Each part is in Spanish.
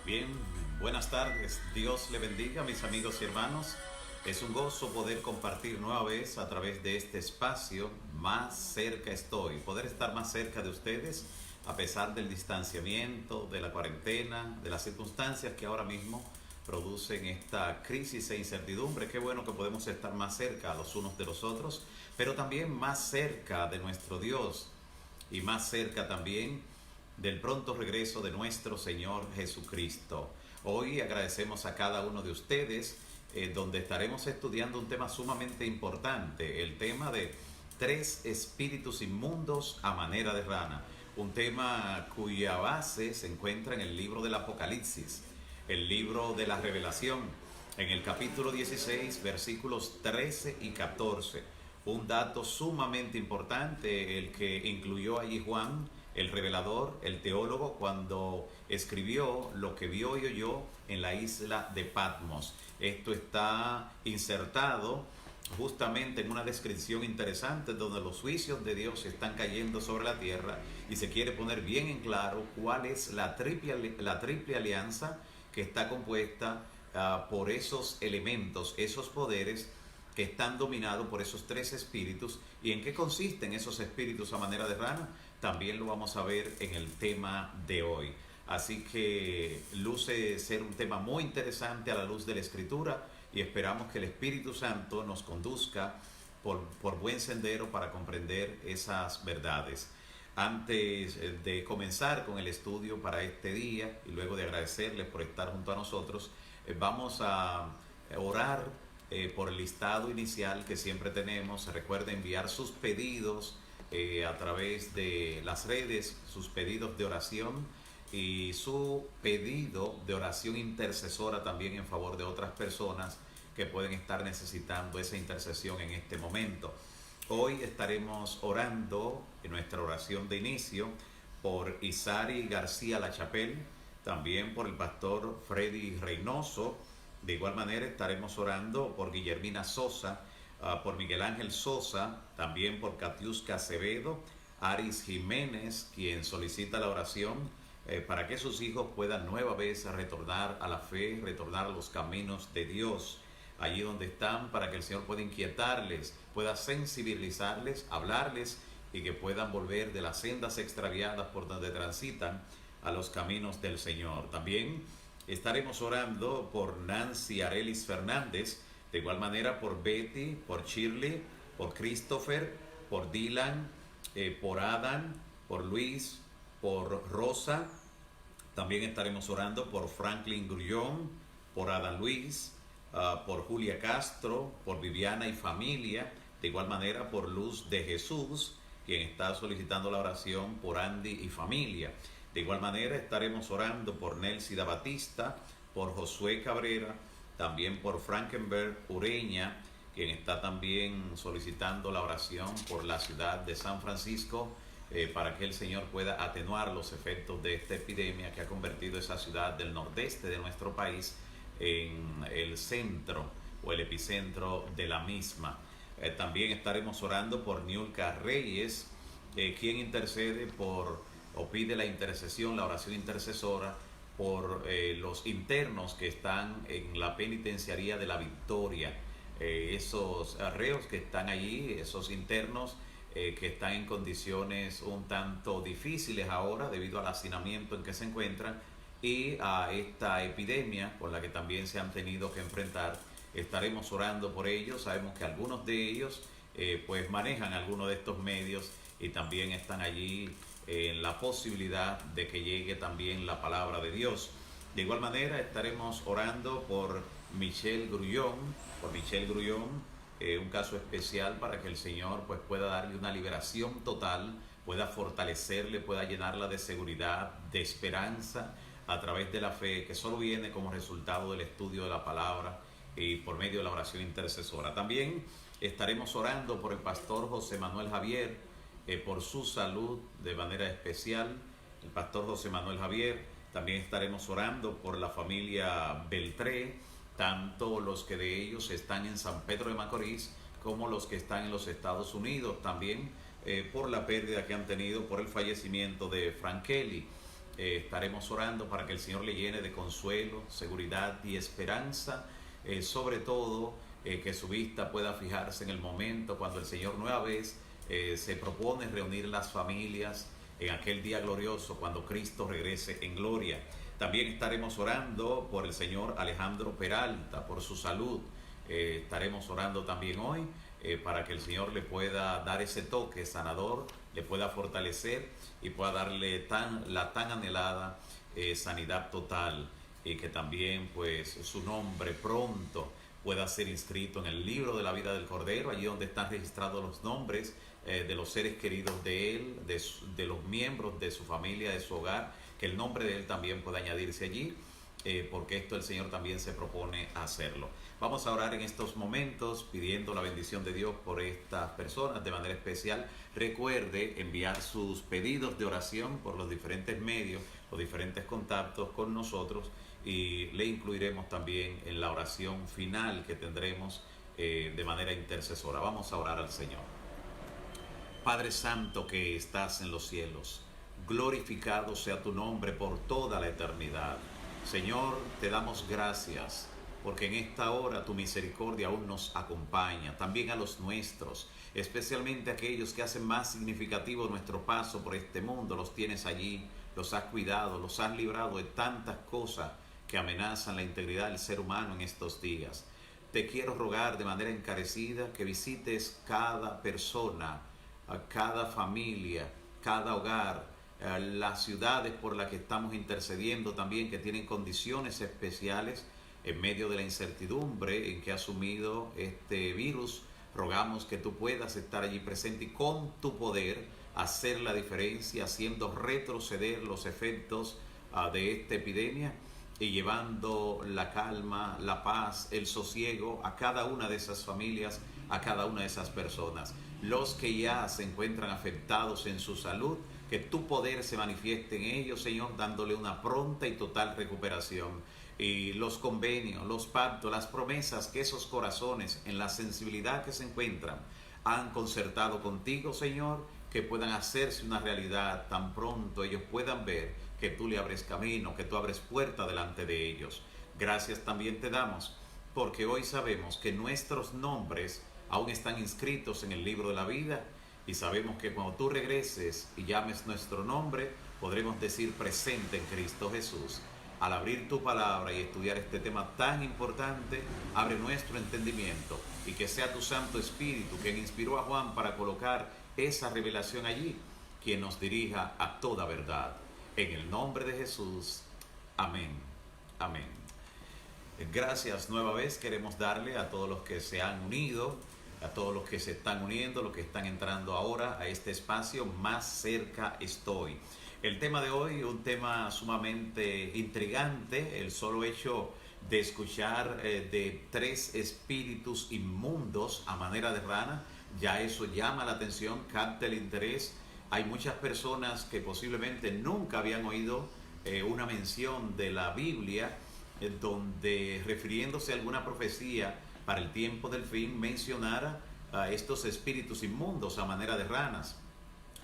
Bien, buenas tardes. Dios le bendiga, mis amigos y hermanos. Es un gozo poder compartir nueva vez a través de este espacio. Más cerca estoy, poder estar más cerca de ustedes a pesar del distanciamiento, de la cuarentena, de las circunstancias que ahora mismo producen esta crisis e incertidumbre. Qué bueno que podemos estar más cerca los unos de los otros, pero también más cerca de nuestro Dios y más cerca también del pronto regreso de nuestro Señor Jesucristo. Hoy agradecemos a cada uno de ustedes, donde estaremos estudiando un tema sumamente importante, el tema de tres espíritus inmundos a manera de rana, un tema cuya base se encuentra en el libro del Apocalipsis, el libro de la Revelación, en el capítulo 16, versículos 13 y 14. Un dato sumamente importante, el que incluyó allí Juan, el revelador, el teólogo, cuando escribió lo que vio y oyó en la isla de Patmos. Esto está insertado justamente en una descripción interesante donde los juicios de Dios están cayendo sobre la tierra y se quiere poner bien en claro cuál es la triple alianza que está compuesta por esos elementos, esos poderes que están dominados por esos tres espíritus. ¿Y en qué consisten esos espíritus a manera de rana? También lo vamos a ver en el tema de hoy. Así que luce ser un tema muy interesante a la luz de la Escritura y esperamos que el Espíritu Santo nos conduzca por buen sendero para comprender esas verdades. Antes de comenzar con el estudio para este día y luego de agradecerles por estar junto a nosotros, vamos a orar por el listado inicial que siempre tenemos. Recuerde enviar sus pedidos a través de las redes, sus pedidos de oración y su pedido de oración intercesora también en favor de otras personas que pueden estar necesitando esa intercesión en este momento. Hoy estaremos orando en nuestra oración de inicio por Isari García Lachapelle, también por el pastor Freddy Reynoso. De igual manera estaremos orando por Guillermina Sosa, por Miguel Ángel Sosa, también por Catiusca Acevedo, Aris Jiménez, quien solicita la oración para que sus hijos puedan nueva vez retornar a la fe, retornar a los caminos de Dios, allí donde están, para que el Señor pueda inquietarles, pueda sensibilizarles, hablarles y que puedan volver de las sendas extraviadas por donde transitan a los caminos del Señor. También estaremos orando por Nancy Arelis Fernández, de igual manera por Betty, por Shirley, por Christopher, por Dylan, por Adam, por Luis, por Rosa. También estaremos orando por Franklin Grullón, por Adam Luis, por Julia Castro, por Viviana y familia. De igual manera por Luz de Jesús, quien está solicitando la oración por Andy y familia. De igual manera estaremos orando por Nelsida Batista, por Josué Cabrera, también por Frankenberg Ureña, quien está también solicitando la oración por la ciudad de San Francisco, para que el Señor pueda atenuar los efectos de esta epidemia que ha convertido esa ciudad del nordeste de nuestro país en el centro o el epicentro de la misma. También estaremos orando por Niulka Reyes, quien intercede por o pide la intercesión, la oración intercesora por los internos que están en la penitenciaría de la Victoria, esos reos que están allí, esos internos que están en condiciones un tanto difíciles ahora debido al hacinamiento en que se encuentran y a esta epidemia con la que también se han tenido que enfrentar. Estaremos orando por ellos. Sabemos que algunos de ellos pues manejan algunos de estos medios y también están allí en la posibilidad de que llegue también la palabra de Dios. De igual manera estaremos orando por Michelle Grullón, un caso especial para que el Señor pues pueda darle una liberación total, pueda fortalecerle, pueda llenarla de seguridad, de esperanza a través de la fe que solo viene como resultado del estudio de la palabra y por medio de la oración intercesora. También estaremos orando por el pastor José Manuel Javier, por su salud de manera especial, el pastor José Manuel Javier. También estaremos orando por la familia Beltré, tanto los que de ellos están en San Pedro de Macorís como los que están en los Estados Unidos, también por la pérdida que han tenido por el fallecimiento de Frank Kelly. Estaremos orando para que el Señor le llene de consuelo, seguridad y esperanza, sobre todo que su vista pueda fijarse en el momento cuando el Señor nueva vez se propone reunir las familias en aquel día glorioso cuando Cristo regrese en gloria. También estaremos orando por el señor Alejandro Peralta, por su salud. Estaremos orando también hoy para que el Señor le pueda dar ese toque sanador, le pueda fortalecer y pueda darle la tan anhelada sanidad total, y que también pues su nombre pronto pueda ser inscrito en el libro de la vida del Cordero, allí donde están registrados los nombres de los seres queridos de él, de los miembros de su familia, de su hogar, que el nombre de él también pueda añadirse allí, porque esto el Señor también se propone hacerlo. Vamos a orar en estos momentos pidiendo la bendición de Dios por estas personas de manera especial. Recuerde enviar sus pedidos de oración por los diferentes medios, los diferentes contactos con nosotros, y le incluiremos también en la oración final que tendremos de manera intercesora. Vamos a orar al Señor. Padre Santo que estás en los cielos, glorificado sea tu nombre por toda la eternidad. Señor, te damos gracias porque en esta hora tu misericordia aún nos acompaña, también a los nuestros, especialmente aquellos que hacen más significativo nuestro paso por este mundo. Los tienes allí, los has cuidado, los has librado de tantas cosas que amenazan la integridad del ser humano en estos días. Te quiero rogar de manera encarecida que visites cada persona, a cada familia, cada hogar, las ciudades por las que estamos intercediendo también, que tienen condiciones especiales en medio de la incertidumbre en que ha sumido este virus. Rogamos que tú puedas estar allí presente y con tu poder hacer la diferencia, haciendo retroceder los efectos de esta epidemia y llevando la calma, la paz, el sosiego a cada una de esas familias, a cada una de esas personas. Los que ya se encuentran afectados en su salud, que tu poder se manifieste en ellos, Señor, dándole una pronta y total recuperación. Y los convenios, los pactos, las promesas que esos corazones, en la sensibilidad que se encuentran, han concertado contigo, Señor, que puedan hacerse una realidad tan pronto ellos puedan ver que tú le abres camino, que tú abres puerta delante de ellos. Gracias también te damos, porque hoy sabemos que nuestros nombres aún están inscritos en el libro de la vida, y sabemos que cuando tú regreses y llames nuestro nombre, podremos decir presente en Cristo Jesús. Al abrir tu palabra y estudiar este tema tan importante, abre nuestro entendimiento, y que sea tu Santo Espíritu quien inspiró a Juan para colocar esa revelación allí, quien nos dirija a toda verdad. En el nombre de Jesús. Amén. Amén. Gracias nueva vez queremos darle a todos los que se han unido, a todos los que se están uniendo, los que están entrando ahora a este espacio Más Cerca Estoy. El tema de hoy, un tema sumamente intrigante, el solo hecho de escuchar de 3 espíritus inmundos a manera de rana, ya eso llama la atención, capta el interés. Hay muchas personas que posiblemente nunca habían oído una mención de la Biblia donde, refiriéndose a alguna profecía para el tiempo del fin, mencionara a estos espíritus inmundos a manera de ranas.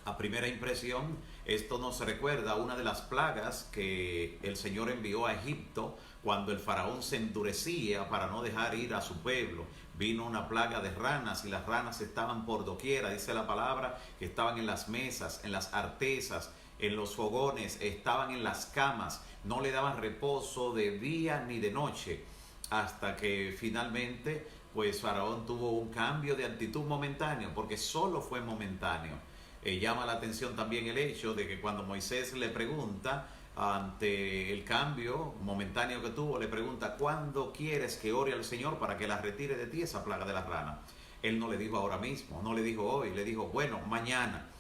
A primera impresión, esto nos recuerda a una de las plagas que el Señor envió a Egipto cuando el faraón se endurecía para no dejar ir a su pueblo. Vino una plaga de ranas y las ranas estaban por doquiera, dice la palabra, que estaban en las mesas, en las artesas, en los fogones, estaban en las camas, no le daban reposo de día ni de noche, hasta que finalmente pues Faraón tuvo un cambio de actitud momentáneo, porque solo fue momentáneo. Llama la atención también el hecho de que cuando Moisés le pregunta, ante el cambio momentáneo que tuvo, le pregunta: ¿cuándo quieres que ore al Señor para que la retire de ti esa plaga de las ranas? Él no le dijo ahora mismo, no le dijo hoy, le dijo bueno, mañana.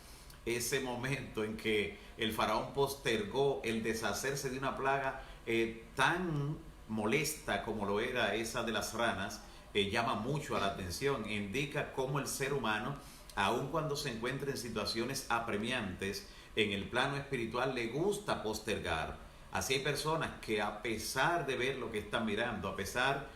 Ese momento en que el faraón postergó el deshacerse de una plaga tan molesta como lo era esa de las ranas, llama mucho a la atención, indica cómo el ser humano, aun cuando se encuentra en situaciones apremiantes, en el plano espiritual le gusta postergar. Así hay personas que, a pesar de ver lo que están mirando, a pesar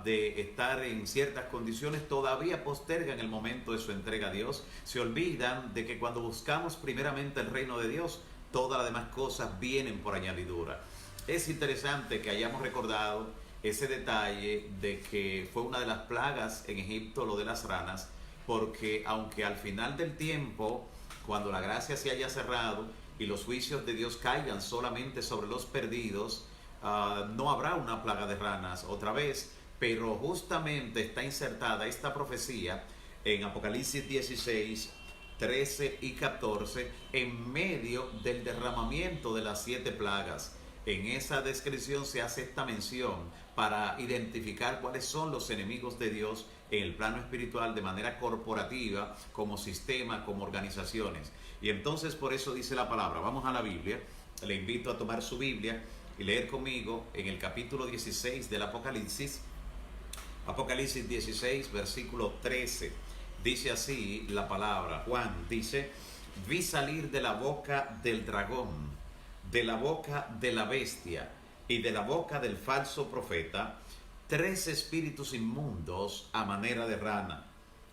de estar en ciertas condiciones, todavía postergan el momento de su entrega a Dios. Se olvidan de que cuando buscamos primeramente el reino de Dios, todas las demás cosas vienen por añadidura. Es interesante que hayamos recordado ese detalle de que fue una de las plagas en Egipto lo de las ranas, porque aunque al final del tiempo, cuando la gracia se haya cerrado y los juicios de Dios caigan solamente sobre los perdidos, no habrá una plaga de ranas otra vez, pero justamente está insertada esta profecía en Apocalipsis 16, 13 y 14 en medio del derramamiento de las 7 plagas. En esa descripción se hace esta mención para identificar cuáles son los enemigos de Dios en el plano espiritual de manera corporativa, como sistema, como organizaciones. Y entonces por eso dice la palabra. Vamos a la Biblia. Le invito a tomar su Biblia y leer conmigo en el capítulo 16 del Apocalipsis. Apocalipsis 16, versículo 13. Dice así la palabra. Juan dice: vi salir de la boca del dragón, de la boca de la bestia y de la boca del falso profeta, 3 espíritus inmundos a manera de rana.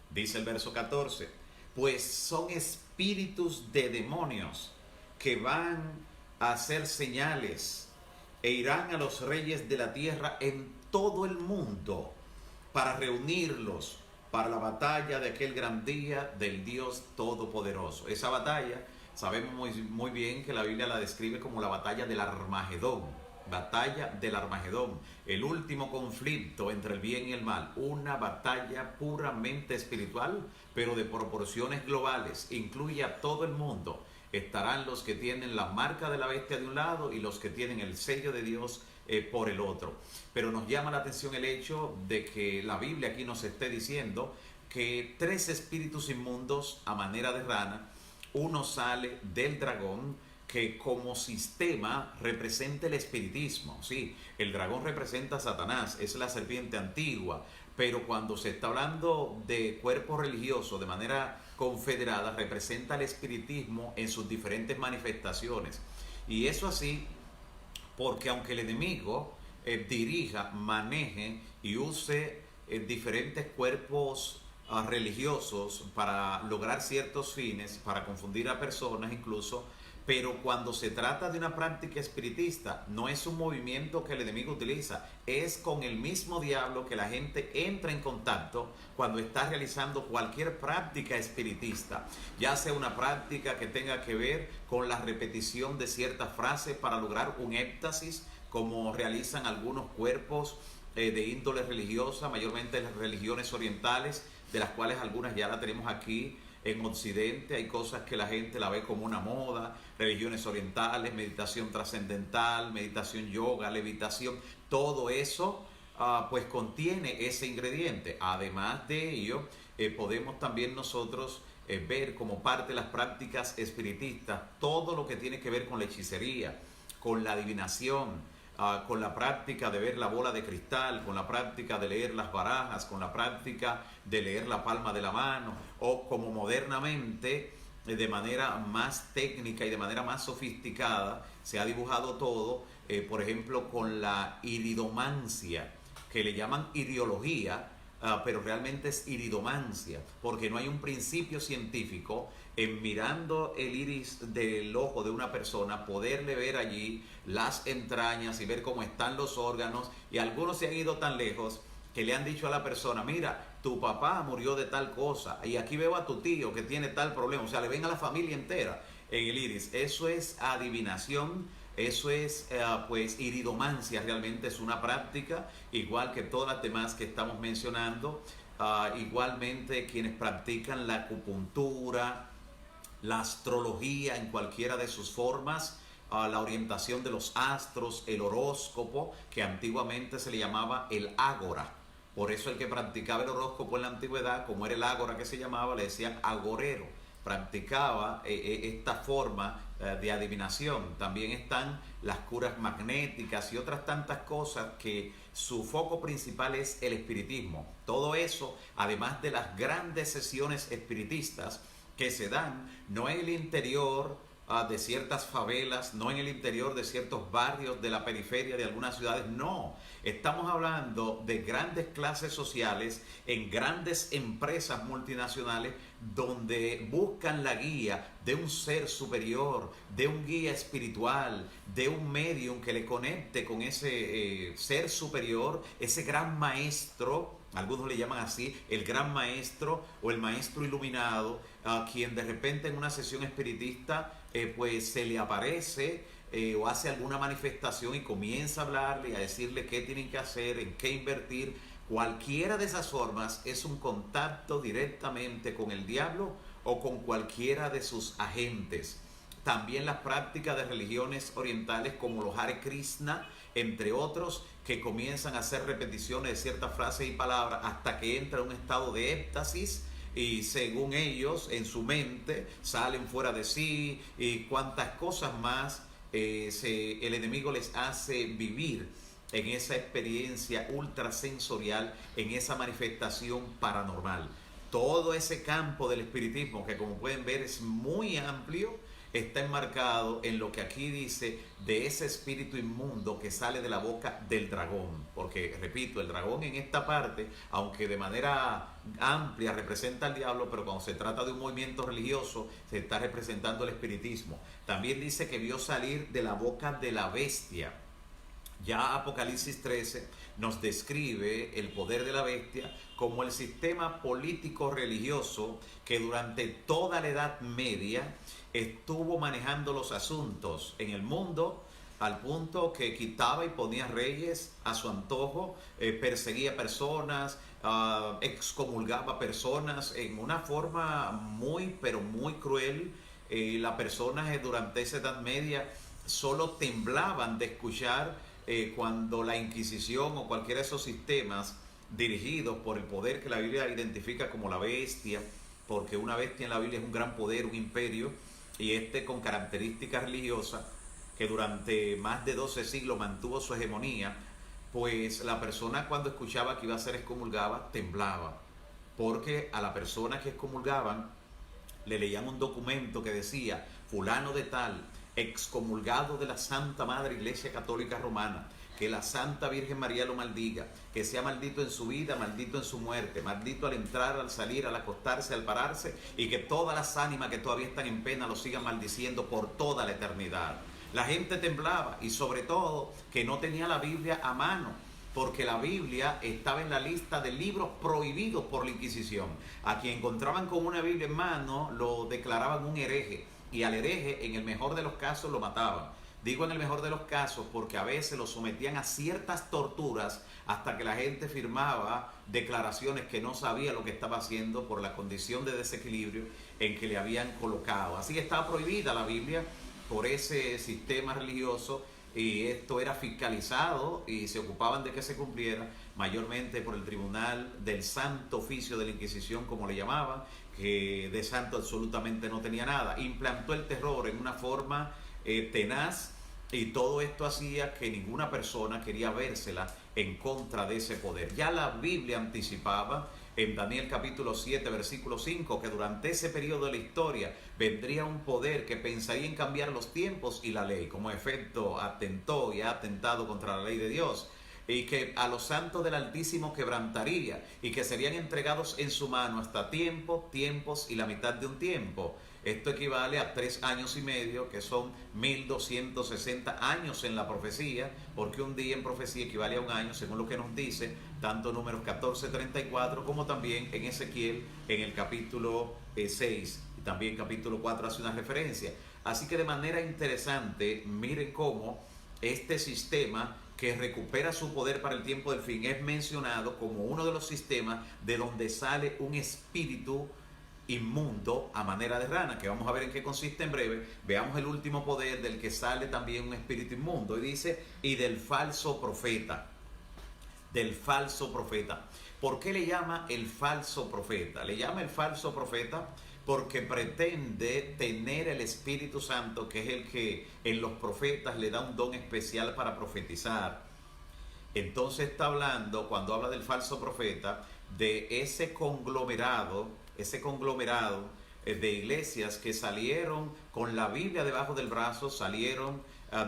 Dice el verso 14: pues son espíritus de demonios que van a hacer señales e irán a los reyes de la tierra en todo el mundo para reunirlos para la batalla de aquel gran día del Dios Todopoderoso. Esa batalla sabemos muy bien que la Biblia la describe como la batalla del Armagedón. Batalla del Armagedón, el último conflicto entre el bien y el mal, una batalla puramente espiritual, pero de proporciones globales, incluye a todo el mundo. Estarán los que tienen la marca de la bestia de un lado y los que tienen el sello de Dios por el otro. Pero nos llama la atención el hecho de que la Biblia aquí nos esté diciendo que 3 espíritus inmundos a manera de rana, uno sale del dragón, que como sistema representa el espiritismo. Sí, el dragón representa a Satanás, es la serpiente antigua, pero cuando se está hablando de cuerpo religioso de manera confederada, representa el espiritismo en sus diferentes manifestaciones. Y eso así porque aunque el enemigo dirija, maneje y use diferentes cuerpos religiosos para lograr ciertos fines, para confundir a personas incluso, pero cuando se trata de una práctica espiritista, no es un movimiento que el enemigo utiliza, es con el mismo diablo que la gente entra en contacto cuando está realizando cualquier práctica espiritista, ya sea una práctica que tenga que ver con la repetición de ciertas frases para lograr un éxtasis, como realizan algunos cuerpos de índole religiosa, mayormente las religiones orientales, de las cuales algunas ya la tenemos aquí en Occidente. Hay cosas que la gente la ve como una moda, religiones orientales, meditación trascendental, meditación yoga, levitación, todo eso pues contiene ese ingrediente. Además de ello, podemos también nosotros ver como parte de las prácticas espiritistas todo lo que tiene que ver con la hechicería, con la adivinación, con la práctica de ver la bola de cristal, con la práctica de leer las barajas, con la práctica de leer la palma de la mano, o como modernamente, de manera más técnica y de manera más sofisticada, se ha dibujado todo, por ejemplo, con la iridomancia, que le llaman iriología, pero realmente es iridomancia, porque no hay un principio científico en mirando el iris del ojo de una persona, poderle ver allí las entrañas y ver cómo están los órganos. Y algunos se han ido tan lejos que le han dicho a la persona: mira, tu papá murió de tal cosa, y aquí veo a tu tío que tiene tal problema. O sea, le ven a la familia entera en el iris. Eso es adivinación, eso es pues iridomancia. Realmente es una práctica igual que todas las demás que estamos mencionando. Igualmente quienes practican la acupuntura, la astrología en cualquiera de sus formas, la orientación de los astros, el horóscopo, que antiguamente se le llamaba el ágora. Por eso el que practicaba el horóscopo en la antigüedad, como era el ágora que se llamaba, le decían agorero. Practicaba esta forma de adivinación. También están las curas magnéticas y otras tantas cosas que su foco principal es el espiritismo. Todo eso, además de las grandes sesiones espiritistas que se dan no en el interior de ciertas favelas, no en el interior de ciertos barrios de la periferia de algunas ciudades, no. Estamos hablando de grandes clases sociales en grandes empresas multinacionales donde buscan la guía de un ser superior, de un guía espiritual, de un medium que le conecte con ese ser superior, ese gran maestro. Algunos le llaman así, el gran maestro o el maestro iluminado, a quien de repente en una sesión espiritista pues se le aparece o hace alguna manifestación y comienza a hablarle y a decirle qué tienen que hacer, en qué invertir. Cualquiera de esas formas es un contacto directamente con el diablo o con cualquiera de sus agentes. También las prácticas de religiones orientales como los Hare Krishna, entre otros, que comienzan a hacer repeticiones de ciertas frases y palabras hasta que entra en un estado de éxtasis y según ellos en su mente salen fuera de sí y cuantas cosas más el enemigo les hace vivir en esa experiencia ultrasensorial, en esa manifestación paranormal. Todo ese campo del espiritismo, que como pueden ver es muy amplio, está enmarcado en lo que aquí dice de ese espíritu inmundo que sale de la boca del dragón. Porque, repito, el dragón en esta parte, aunque de manera amplia representa al diablo, pero cuando se trata de un movimiento religioso, se está representando el espiritismo. También dice que vio salir de la boca de la bestia. Ya Apocalipsis 13 nos describe el poder de la bestia como el sistema político religioso que durante toda la Edad Media estuvo manejando los asuntos en el mundo al punto que quitaba y ponía reyes a su antojo, perseguía personas, excomulgaba personas en una forma muy pero muy cruel. Las personas durante esa Edad Media solo temblaban de escuchar cuando la Inquisición o cualquiera de esos sistemas dirigidos por el poder que la Biblia identifica como la bestia, porque una bestia en la Biblia es un gran poder, un imperio, y con características religiosas, que durante más de 12 siglos mantuvo su hegemonía, pues la persona cuando escuchaba que iba a ser excomulgada temblaba, porque a la persona que excomulgaban le leían un documento que decía fulano de tal, excomulgado de la Santa Madre Iglesia Católica Romana, que la Santa Virgen María lo maldiga, que sea maldito en su vida, maldito en su muerte, maldito al entrar, al salir, al acostarse, al pararse, y que todas las ánimas que todavía están en pena lo sigan maldiciendo por toda la eternidad. La gente temblaba y sobre todo que no tenía la Biblia a mano, porque la Biblia estaba en la lista de libros prohibidos por la Inquisición. A quien encontraban con una Biblia en mano lo declaraban un hereje, y al hereje en el mejor de los casos lo mataban. Digo en el mejor de los casos porque a veces lo sometían a ciertas torturas hasta que la gente firmaba declaraciones que no sabía lo que estaba haciendo por la condición de desequilibrio en que le habían colocado. Así que estaba prohibida la Biblia por ese sistema religioso, y esto era fiscalizado y se ocupaban de que se cumpliera mayormente por el Tribunal del Santo Oficio de la Inquisición, como le llamaban, que de santo absolutamente no tenía nada. Implantó el terror en una forma tenaz, y todo esto hacía que ninguna persona quería vérsela en contra de ese poder. Ya la Biblia anticipaba en Daniel capítulo 7 versículo 5 que durante ese periodo de la historia vendría un poder que pensaría en cambiar los tiempos y la ley. Como efecto atentó y ha atentado contra la ley de Dios, y que a los santos del Altísimo quebrantaría y que serían entregados en su mano hasta tiempo, tiempos y la mitad de un tiempo. Esto equivale a 3 años y medio, que son 1260 años en la profecía, porque un día en profecía equivale a un año, según lo que nos dice tanto Números 14:34 como también en Ezequiel en el capítulo 6, y también capítulo 4 hace una referencia. Así que de manera interesante, miren cómo este sistema que recupera su poder para el tiempo del fin es mencionado como uno de los sistemas de donde sale un espíritu inmundo a manera de rana, que vamos a ver en qué consiste en breve. Veamos el último poder del que sale también un espíritu inmundo, y dice, y del falso profeta. Del falso profeta. ¿Por qué le llama el falso profeta? Le llama el falso profeta porque pretende tener el Espíritu Santo, que es el que en los profetas le da un don especial para profetizar. Entonces está hablando, cuando habla del falso profeta, de ese conglomerado de iglesias que salieron con la Biblia debajo del brazo, salieron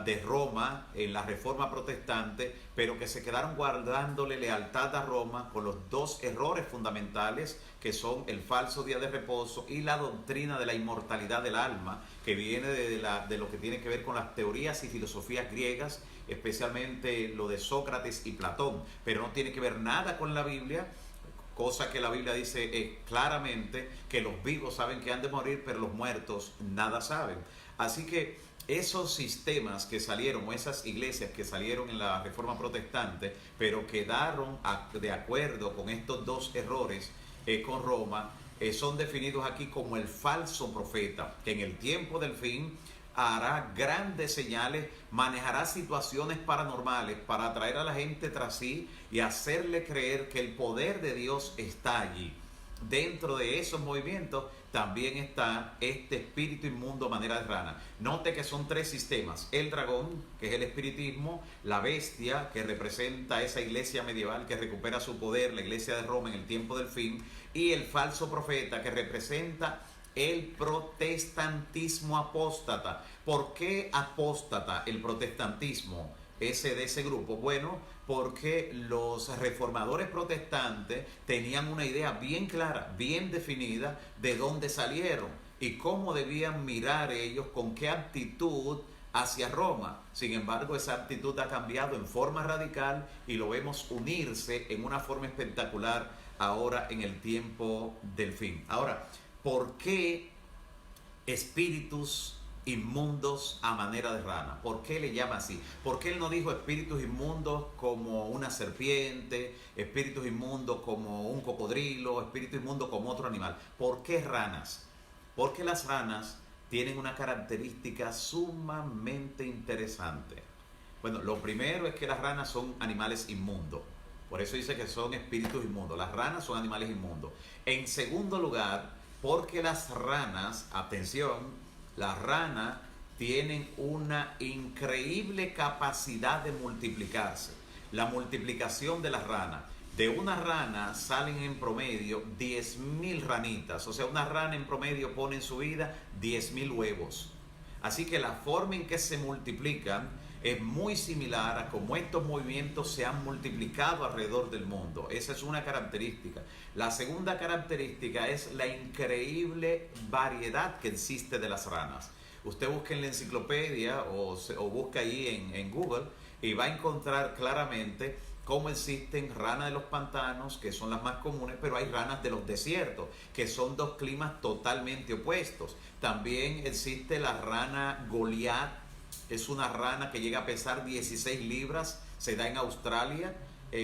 de Roma en la Reforma Protestante, pero que se quedaron guardándole lealtad a Roma con los dos errores fundamentales que son el falso día de reposo y la doctrina de la inmortalidad del alma, que viene de lo que tiene que ver con las teorías y filosofías griegas, especialmente lo de Sócrates y Platón, pero no tiene que ver nada con la Biblia. Cosa que la Biblia dice claramente que los vivos saben que han de morir, pero los muertos nada saben. Así que esos sistemas que salieron, o esas iglesias que salieron en la Reforma Protestante, pero quedaron de acuerdo con estos dos errores con Roma, son definidos aquí como el falso profeta, que en el tiempo del fin hará grandes señales, manejará situaciones paranormales para atraer a la gente tras sí y hacerle creer que el poder de Dios está allí. Dentro de esos movimientos también está este espíritu inmundo a manera de rana. Note que son tres sistemas: el dragón, que es el espiritismo; la bestia, que representa esa iglesia medieval que recupera su poder, la iglesia de Roma en el tiempo del fin; y el falso profeta, que representa el protestantismo apóstata. ¿Por qué apóstata el protestantismo de ese grupo? Bueno, porque los reformadores protestantes tenían una idea bien clara, bien definida de dónde salieron y cómo debían mirar ellos, con qué actitud hacia Roma. Sin embargo, esa actitud ha cambiado en forma radical y lo vemos unirse en una forma espectacular ahora en el tiempo del fin. Ahora, ¿por qué espíritus inmundos a manera de rana? ¿Por qué le llama así? ¿Por qué él no dijo espíritus inmundos como una serpiente, espíritus inmundos como un cocodrilo, espíritu inmundo como otro animal? ¿Por qué ranas? Porque las ranas tienen una característica sumamente interesante. Bueno, lo primero es que las ranas son animales inmundos. Por eso dice que son espíritus inmundos. Las ranas son animales inmundos. En segundo lugar, porque las ranas, atención, las ranas tienen una increíble capacidad de multiplicarse. La multiplicación de las ranas. De una rana salen en promedio 10.000 ranitas. O sea, una rana en promedio pone en su vida 10.000 huevos. Así que la forma en que se multiplican es muy similar a cómo estos movimientos se han multiplicado alrededor del mundo. Esa es una característica. La segunda característica es la increíble variedad que existe de las ranas. Usted busca en la enciclopedia o busca ahí en Google y va a encontrar claramente cómo existen ranas de los pantanos, que son las más comunes, pero hay ranas de los desiertos, que son dos climas totalmente opuestos. También existe la rana Goliat. Es una rana que llega a pesar 16 libras, se da en Australia.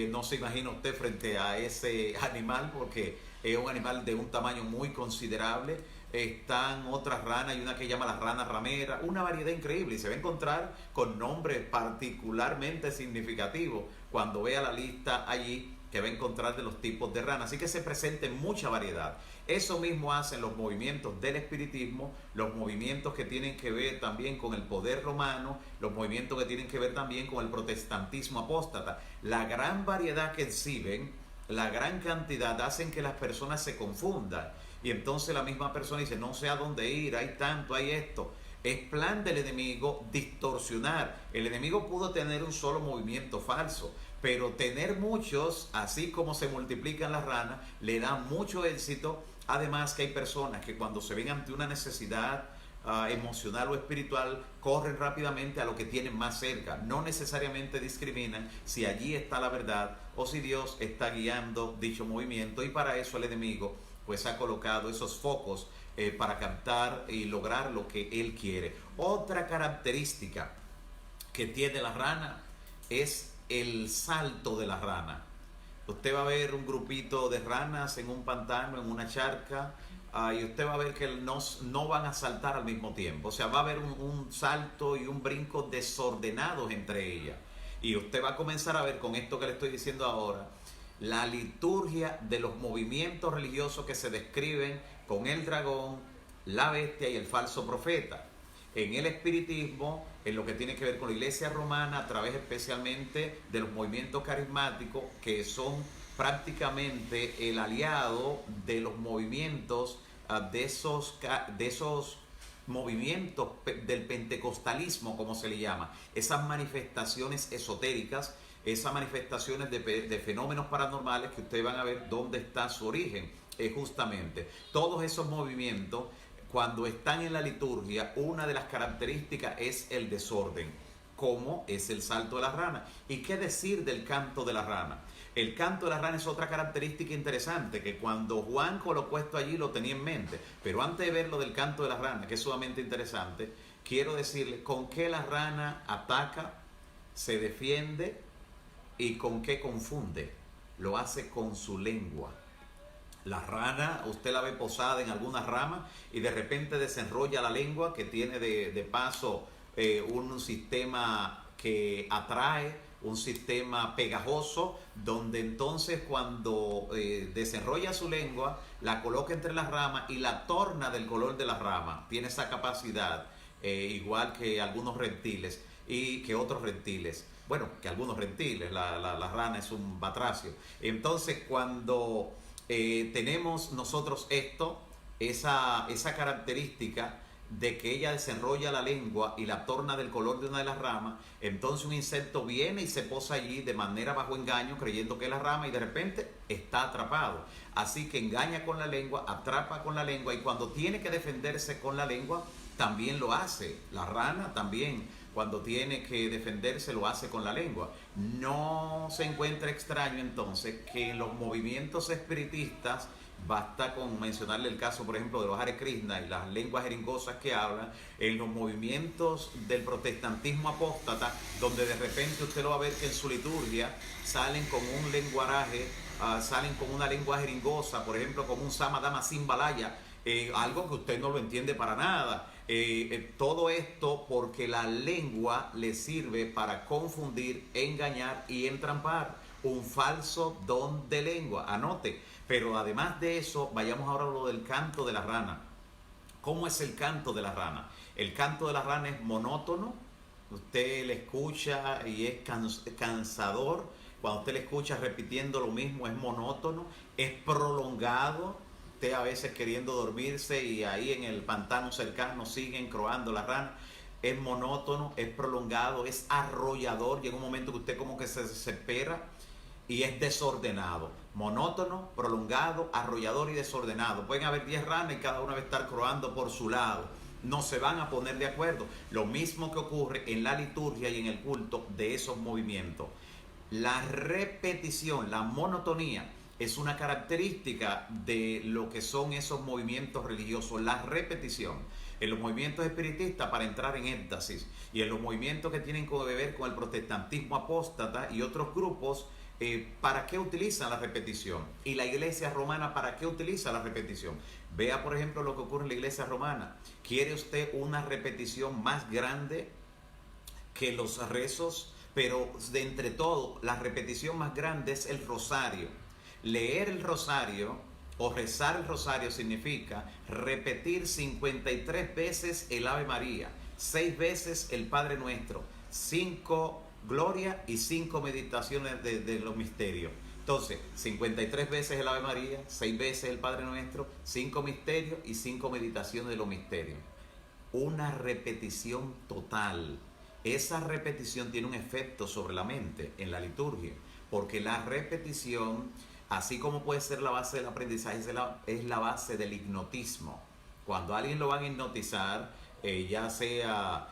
No se imagina usted frente a ese animal porque es un animal de un tamaño muy considerable. Están otras ranas, hay una que llama la rana ramera, una variedad increíble, y se va a encontrar con nombres particularmente significativos cuando vea la lista allí, que va a encontrar de los tipos de ranas. Así que se presenta en mucha variedad. Eso mismo hacen los movimientos del espiritismo, los movimientos que tienen que ver también con el poder romano, los movimientos que tienen que ver también con el protestantismo apóstata. La gran variedad que exhiben, la gran cantidad, hacen que las personas se confundan. Y entonces la misma persona dice, no sé a dónde ir, hay tanto, hay esto. Es plan del enemigo distorsionar. El enemigo pudo tener un solo movimiento falso, pero tener muchos, así como se multiplican las ranas, le da mucho éxito. Además que hay personas que cuando se ven ante una necesidad emocional o espiritual, corren rápidamente a lo que tienen más cerca. No necesariamente discriminan si allí está la verdad o si Dios está guiando dicho movimiento, y para eso el enemigo pues ha colocado esos focos para captar y lograr lo que él quiere. Otra característica que tiene la rana es el salto de la rana. Usted va a ver un grupito de ranas en un pantano, en una charca, y usted va a ver que no van a saltar al mismo tiempo. O sea, va a haber un salto y un brinco desordenados entre ellas. Y usted va a comenzar a ver, con esto que le estoy diciendo ahora, la liturgia de los movimientos religiosos que se describen con el dragón, la bestia y el falso profeta. En el espiritismo, en lo que tiene que ver con la iglesia romana, a través especialmente de los movimientos carismáticos, que son prácticamente el aliado de los movimientos de esos movimientos del pentecostalismo, como se le llama, esas manifestaciones esotéricas, esas manifestaciones de fenómenos paranormales que ustedes van a ver dónde está su origen. Justamente todos esos movimientos, cuando están en la liturgia, una de las características es el desorden, como es el salto de la rana. ¿Y qué decir del canto de la rana? El canto de la rana es otra característica interesante, que cuando Juan colocó esto allí lo tenía en mente. Pero antes de ver lo del canto de la rana, que es sumamente interesante, quiero decirle con qué la rana ataca, se defiende y con qué confunde. Lo hace con su lengua. La rana, usted la ve posada en alguna rama y de repente desenrolla la lengua, que tiene de paso un sistema que atrae, un sistema pegajoso, donde entonces cuando desenrolla su lengua, la coloca entre las ramas y la torna del color de la rama. Tiene esa capacidad, igual que algunos reptiles y que otros reptiles. Bueno, que algunos reptiles, la rana es un batracio. Entonces cuando tenemos nosotros esa característica de que ella desenrolla la lengua y la torna del color de una de las ramas, entonces un insecto viene y se posa allí de manera bajo engaño, creyendo que es la rama, y de repente está atrapado. Así que engaña con la lengua, atrapa con la lengua, y cuando tiene que defenderse con la lengua, también lo hace. La rana también, cuando tiene que defenderse, lo hace con la lengua. No se encuentra extraño entonces que en los movimientos espiritistas, basta con mencionarle el caso, por ejemplo, de los Hare Krishna y las lenguas jeringosas que hablan, en los movimientos del protestantismo apóstata, donde de repente usted lo va a ver que en su liturgia salen con un lenguaraje, salen con una lengua jeringosa, por ejemplo, como un Samadama Simbalaya, algo que usted no lo entiende para nada. Todo esto porque la lengua le sirve para confundir, engañar y entrampar. Un falso don de lengua, anote. Pero además de eso, vayamos ahora a lo del canto de la rana. ¿Cómo es el canto de la rana? El canto de la rana es monótono. Usted le escucha y es cansador. Cuando usted le escucha repitiendo lo mismo, es monótono, es prolongado. Usted a veces queriendo dormirse y ahí en el pantano cercano siguen croando la rana. Es monótono, es prolongado, es arrollador. Llega un momento que usted como que se desespera, y es desordenado. Monótono, prolongado, arrollador y desordenado. Pueden haber 10 ranas y cada una va a estar croando por su lado. No se van a poner de acuerdo. Lo mismo que ocurre en la liturgia y en el culto de esos movimientos. La repetición, la monotonía, es una característica de lo que son esos movimientos religiosos. La repetición. En los movimientos espiritistas, para entrar en éxtasis, y en los movimientos que tienen que ver con el protestantismo apóstata y otros grupos, ¿para qué utilizan la repetición? Y la iglesia romana, ¿para qué utiliza la repetición? Vea, por ejemplo, lo que ocurre en la iglesia romana. ¿Quiere usted una repetición más grande que los rezos? Pero de entre todo, la repetición más grande es el rosario. Leer el rosario o rezar el rosario significa repetir 53 veces el Ave María, 6 veces el Padre Nuestro, 5 Gloria y 5 meditaciones de los misterios. Entonces, 53 veces el Ave María, 6 veces el Padre Nuestro, 5 misterios y 5 meditaciones de los misterios. Una repetición total. Esa repetición tiene un efecto sobre la mente en la liturgia, porque la repetición, así como puede ser la base del aprendizaje, es la base del hipnotismo. Cuando a alguien lo van a hipnotizar, ya sea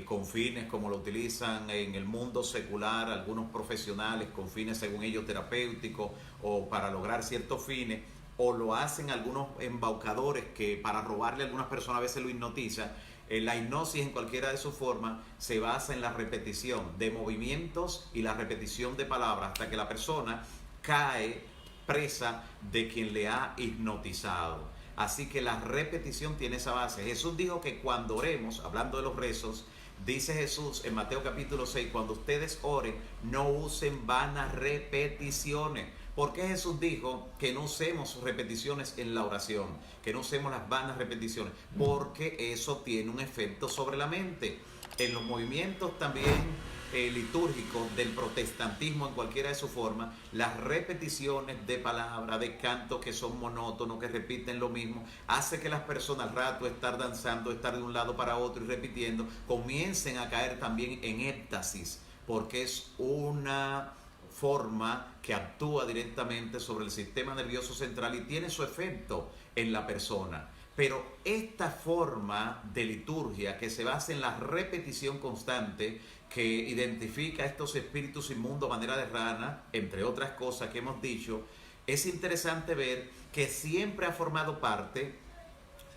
con fines como lo utilizan en el mundo secular algunos profesionales, con fines según ellos terapéuticos o para lograr ciertos fines, o lo hacen algunos embaucadores que para robarle a algunas personas a veces lo hipnotizan. La hipnosis en cualquiera de sus formas se basa en la repetición de movimientos y la repetición de palabras hasta que la persona cae presa de quien le ha hipnotizado. Así que la repetición tiene esa base. Jesús dijo que cuando oremos, hablando de los rezos, dice Jesús en Mateo capítulo 6, cuando ustedes oren, no usen vanas repeticiones. ¿Por qué Jesús dijo que no usemos repeticiones en la oración? Que no usemos las vanas repeticiones. Porque eso tiene un efecto sobre la mente. En los movimientos también litúrgico del protestantismo en cualquiera de sus formas, las repeticiones de palabras, de cantos que son monótonos, que repiten lo mismo, hace que las personas al rato estar danzando, estar de un lado para otro y repitiendo, comiencen a caer también en éxtasis, porque es una forma que actúa directamente sobre el sistema nervioso central y tiene su efecto en la persona. Pero esta forma de liturgia que se basa en la repetición constante, que identifica estos espíritus inmundos a manera de rana, entre otras cosas que hemos dicho, es interesante ver que siempre ha formado parte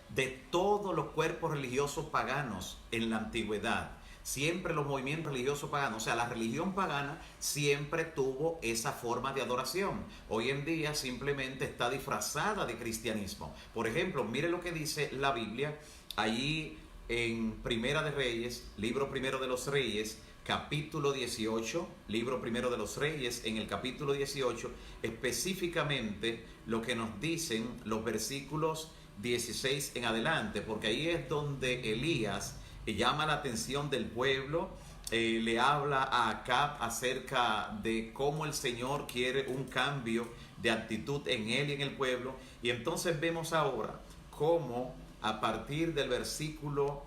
de todos los cuerpos religiosos paganos en la antigüedad. Siempre los movimientos religiosos paganos, o sea, la religión pagana siempre tuvo esa forma de adoración. Hoy en día simplemente está disfrazada de cristianismo. Por ejemplo, mire lo que dice la Biblia allí en Primera de Reyes, libro primero de los Reyes, capítulo 18, libro primero de los Reyes, en el capítulo 18, específicamente lo que nos dicen los versículos 16 en adelante, porque ahí es donde Elías llama la atención del pueblo, le habla a Acab acerca de cómo el Señor quiere un cambio de actitud en él y en el pueblo. Y entonces vemos ahora cómo a partir del versículo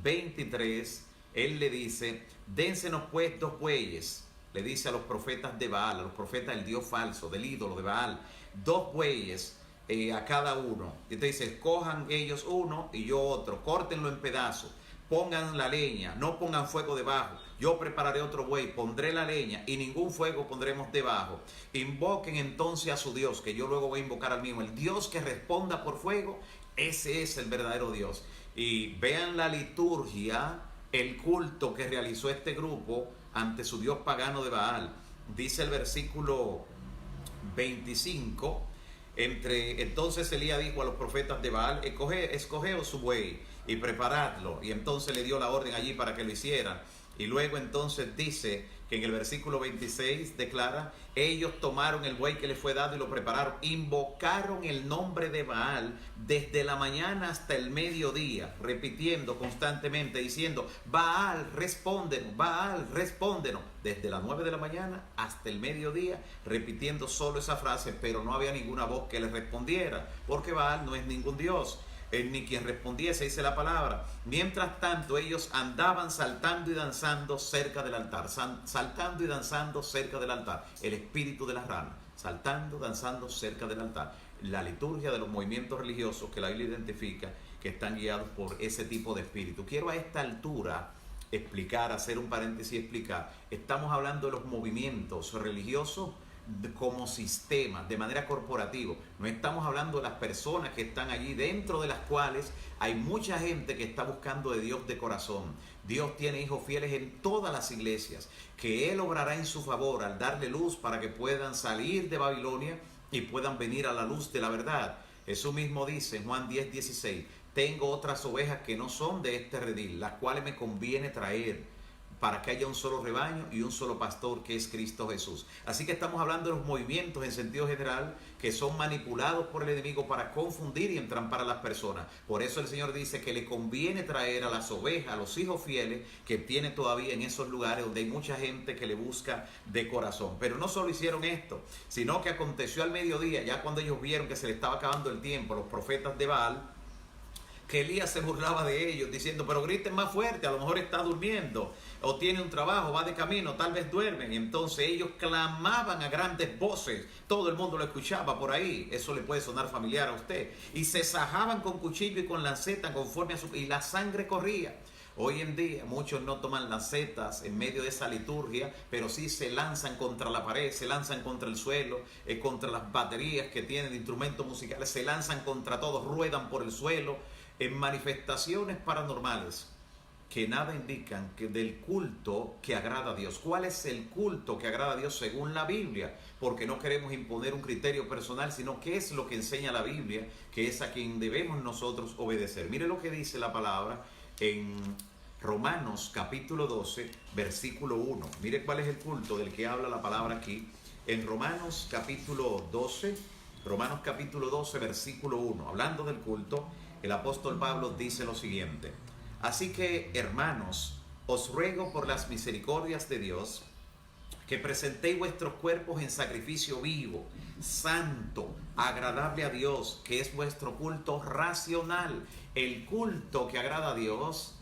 23, él le dice: dénsenos pues 2 bueyes, le dice a los profetas de Baal, a los profetas del Dios falso, del ídolo de Baal, 2 bueyes a cada uno. Y te dice: escojan ellos uno y yo otro, córtenlo en pedazos, pongan la leña, no pongan fuego debajo. Yo prepararé otro buey, pondré la leña y ningún fuego pondremos debajo. Invoquen entonces a su Dios, que yo luego voy a invocar al mismo. El Dios que responda por fuego, ese es el verdadero Dios. Y vean la liturgia, el culto que realizó este grupo ante su Dios pagano de Baal. Dice el versículo 25, entonces Elías dijo a los profetas de Baal: escogeos su buey y preparadlo. Y entonces le dio la orden allí para que lo hicieran. Y luego entonces dice que en el versículo 26 declara: ellos tomaron el buey que les fue dado y lo prepararon, invocaron el nombre de Baal desde la mañana hasta el mediodía, repitiendo constantemente, diciendo: Baal, respóndenos, Baal, respóndenos, desde las 9 de la mañana hasta el mediodía, repitiendo solo esa frase, pero no había ninguna voz que les respondiera, porque Baal no es ningún dios, ni quien respondiese, dice la palabra. Mientras tanto ellos andaban saltando y danzando cerca del altar, saltando y danzando cerca del altar, el espíritu de la rana, saltando, danzando cerca del altar. La liturgia de los movimientos religiosos que la Biblia identifica, que están guiados por ese tipo de espíritu. Quiero a esta altura explicar, hacer un paréntesis y explicar. Estamos hablando de los movimientos religiosos como sistema, de manera corporativa. No estamos hablando de las personas que están allí, dentro de las cuales hay mucha gente que está buscando de Dios de corazón. Dios tiene hijos fieles en todas las iglesias, que Él obrará en su favor al darle luz para que puedan salir de Babilonia y puedan venir a la luz de la verdad. Eso mismo dice en Juan 10:16: tengo otras ovejas que no son de este redil, las cuales me conviene traer, para que haya un solo rebaño y un solo pastor, que es Cristo Jesús. Así que estamos hablando de los movimientos en sentido general que son manipulados por el enemigo para confundir y entrampar a las personas. Por eso el Señor dice que le conviene traer a las ovejas, a los hijos fieles que tiene todavía en esos lugares donde hay mucha gente que le busca de corazón. Pero no solo hicieron esto, sino que aconteció al mediodía, ya cuando ellos vieron que se le estaba acabando el tiempo, los profetas de Baal, que Elías se burlaba de ellos diciendo: pero griten más fuerte, a lo mejor está durmiendo o tiene un trabajo, va de camino, tal vez duermen. Y entonces ellos clamaban a grandes voces, todo el mundo lo escuchaba por ahí. Eso le puede sonar familiar a usted. Y se sajaban con cuchillo y con lanceta conforme a su... y la sangre corría. Hoy en día muchos no toman lancetas en medio de esa liturgia, pero sí se lanzan contra la pared, se lanzan contra el suelo, contra las baterías que tienen de instrumentos musicales, se lanzan contra todo, ruedan por el suelo, en manifestaciones paranormales que nada indican que del culto que agrada a Dios. ¿Cuál es el culto que agrada a Dios según la Biblia? Porque no queremos imponer un criterio personal, sino qué es lo que enseña la Biblia, que es a quien debemos nosotros obedecer. Mire lo que dice la palabra en Romanos capítulo 12, versículo 1. Mire cuál es el culto del que habla la palabra aquí. En Romanos capítulo 12, versículo 1, hablando del culto, el apóstol Pablo dice lo siguiente: así que, hermanos, os ruego por las misericordias de Dios que presentéis vuestros cuerpos en sacrificio vivo, santo, agradable a Dios, que es vuestro culto racional. El culto que agrada a Dios,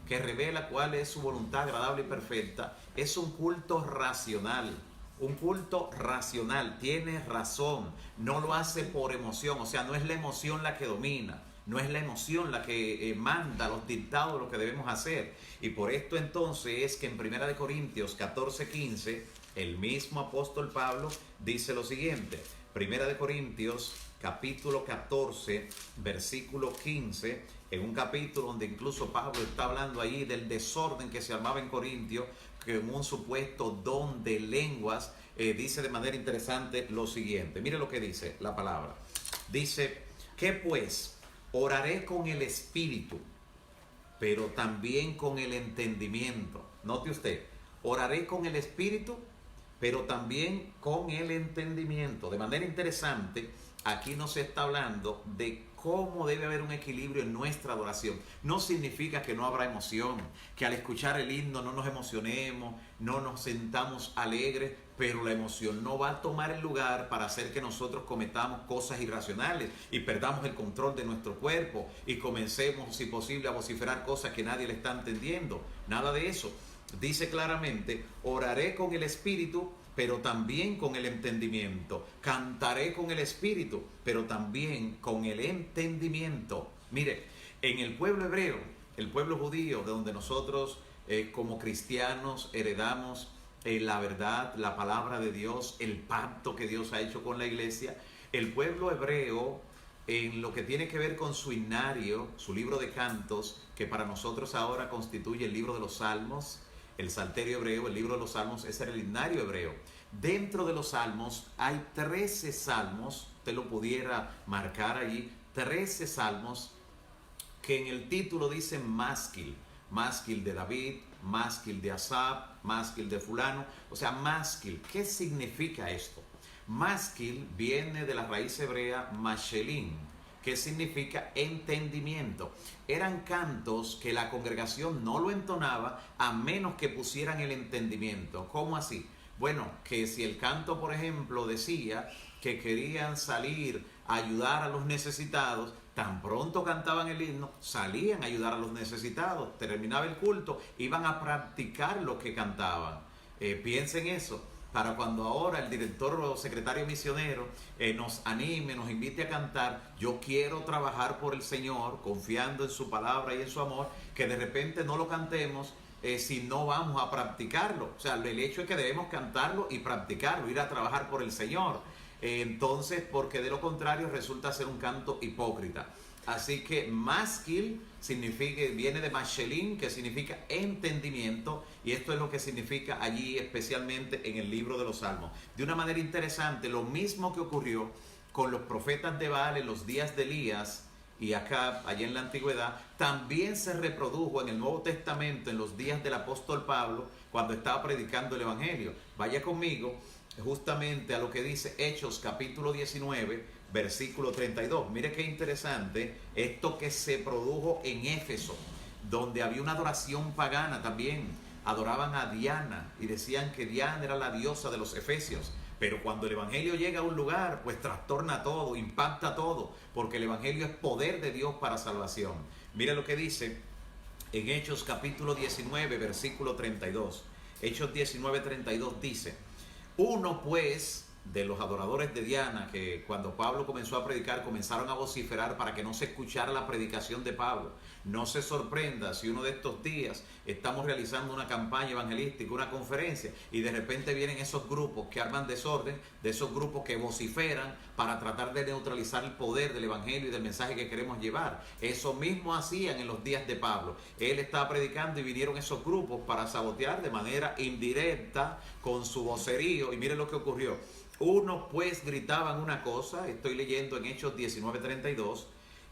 que revela cuál es su voluntad agradable y perfecta, es un culto racional. Un culto racional, tiene razón, no lo hace por emoción, o sea, no es la emoción la que domina, no es la emoción la que manda los dictados de lo que debemos hacer. Y por esto entonces es que en 1 Corintios 14:15, el mismo apóstol Pablo dice lo siguiente. 1 Corintios capítulo 14, versículo 15, en un capítulo donde incluso Pablo está hablando ahí del desorden que se armaba en Corintio, que en un supuesto don de lenguas, dice de manera interesante lo siguiente. Mire lo que dice la palabra. Dice, ¿qué pues? Oraré con el espíritu, pero también con el entendimiento. Note usted, oraré con el espíritu, pero también con el entendimiento. De manera interesante, aquí nos está hablando de cómo debe haber un equilibrio en nuestra adoración. No significa que no habrá emoción, que al escuchar el himno no nos emocionemos, no nos sintamos alegres, pero la emoción no va a tomar el lugar para hacer que nosotros cometamos cosas irracionales y perdamos el control de nuestro cuerpo y comencemos, si posible, a vociferar cosas que nadie le está entendiendo. Nada de eso. Dice claramente, oraré con el espíritu, pero también con el entendimiento. Cantaré con el espíritu, pero también con el entendimiento. Mire, en el pueblo hebreo, el pueblo judío, de donde nosotros como cristianos heredamos la verdad, la palabra de Dios, el pacto que Dios ha hecho con la iglesia, el pueblo hebreo, en lo que tiene que ver con su himnario, su libro de cantos, que para nosotros ahora constituye el libro de los Salmos, el Salterio hebreo, el libro de los Salmos, ese era el himnario hebreo. Dentro de los Salmos hay 13 salmos, te lo pudiera marcar allí, 13 salmos que en el título dicen másquil, másquil de David, másquil de Asaf, másquil de fulano, o sea, másquil. ¿Qué significa esto? Másquil viene de la raíz hebrea mashelin, que significa entendimiento. Eran cantos que la congregación no lo entonaba a menos que pusieran el entendimiento. ¿Cómo así? Bueno, que si el canto, por ejemplo, decía que querían salir a ayudar a los necesitados, tan pronto cantaban el himno, salían a ayudar a los necesitados. Terminaba el culto, iban a practicar lo que cantaban. Piensen eso. Para cuando ahora el director o secretario misionero nos anime, nos invite a cantar, yo quiero trabajar por el Señor, confiando en su palabra y en su amor, que de repente no lo cantemos si no vamos a practicarlo. O sea, el hecho es que debemos cantarlo y practicarlo, ir a trabajar por el Señor. Entonces, porque de lo contrario resulta ser un canto hipócrita. Así que másquil viene de mashelin, que significa entendimiento, y esto es lo que significa allí especialmente en el libro de los Salmos. De una manera interesante, lo mismo que ocurrió con los profetas de Baal en los días de Elías y Acab, allá en la antigüedad, también se reprodujo en el Nuevo Testamento en los días del apóstol Pablo, cuando estaba predicando el Evangelio. Vaya conmigo justamente a lo que dice Hechos capítulo 19, versículo 32. Mire qué interesante esto que se produjo en Éfeso, donde había una adoración pagana también. Adoraban a Diana y decían que Diana era la diosa de los efesios. Pero cuando el Evangelio llega a un lugar, pues trastorna todo, impacta todo, porque el Evangelio es poder de Dios para salvación. Mire lo que dice en Hechos capítulo 19, versículo 32. Hechos 19, 32 dice: uno pues de los adoradores de Diana, que cuando Pablo comenzó a predicar, comenzaron a vociferar para que no se escuchara la predicación de Pablo. No se sorprenda si uno de estos días estamos realizando una campaña evangelística, una conferencia, y de repente vienen esos grupos que arman desorden, de esos grupos que vociferan para tratar de neutralizar el poder del evangelio y del mensaje que queremos llevar. Eso mismo hacían en los días de Pablo. Él estaba predicando y vinieron esos grupos para sabotear de manera indirecta con su vocerío, y miren lo que ocurrió. Unos pues gritaban una cosa, estoy leyendo en Hechos 19:32,